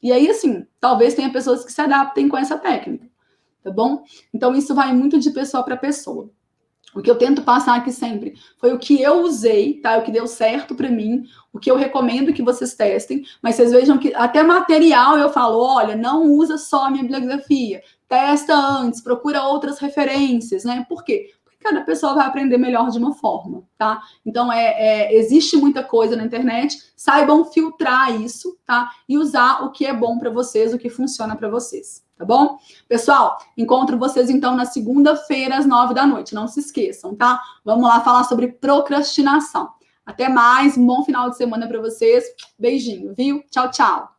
E aí, assim, talvez tenha pessoas que se adaptem com essa técnica, tá bom? Então, isso vai muito de pessoa para pessoa. O que eu tento passar aqui sempre foi o que eu usei, tá? O que deu certo para mim, o que eu recomendo que vocês testem, mas vocês vejam que até material eu falo, olha, não usa só a minha bibliografia, testa antes, procura outras referências, né? Por quê? Porque cada pessoa vai aprender melhor de uma forma, tá? Então, existe muita coisa na internet, saibam filtrar isso, tá? E usar o que é bom para vocês, o que funciona para vocês, tá bom? Pessoal, encontro vocês então na segunda-feira às 9 da noite, não se esqueçam, tá? Vamos lá falar sobre procrastinação. Até mais, um bom final de semana para vocês. Beijinho, viu? Tchau, tchau.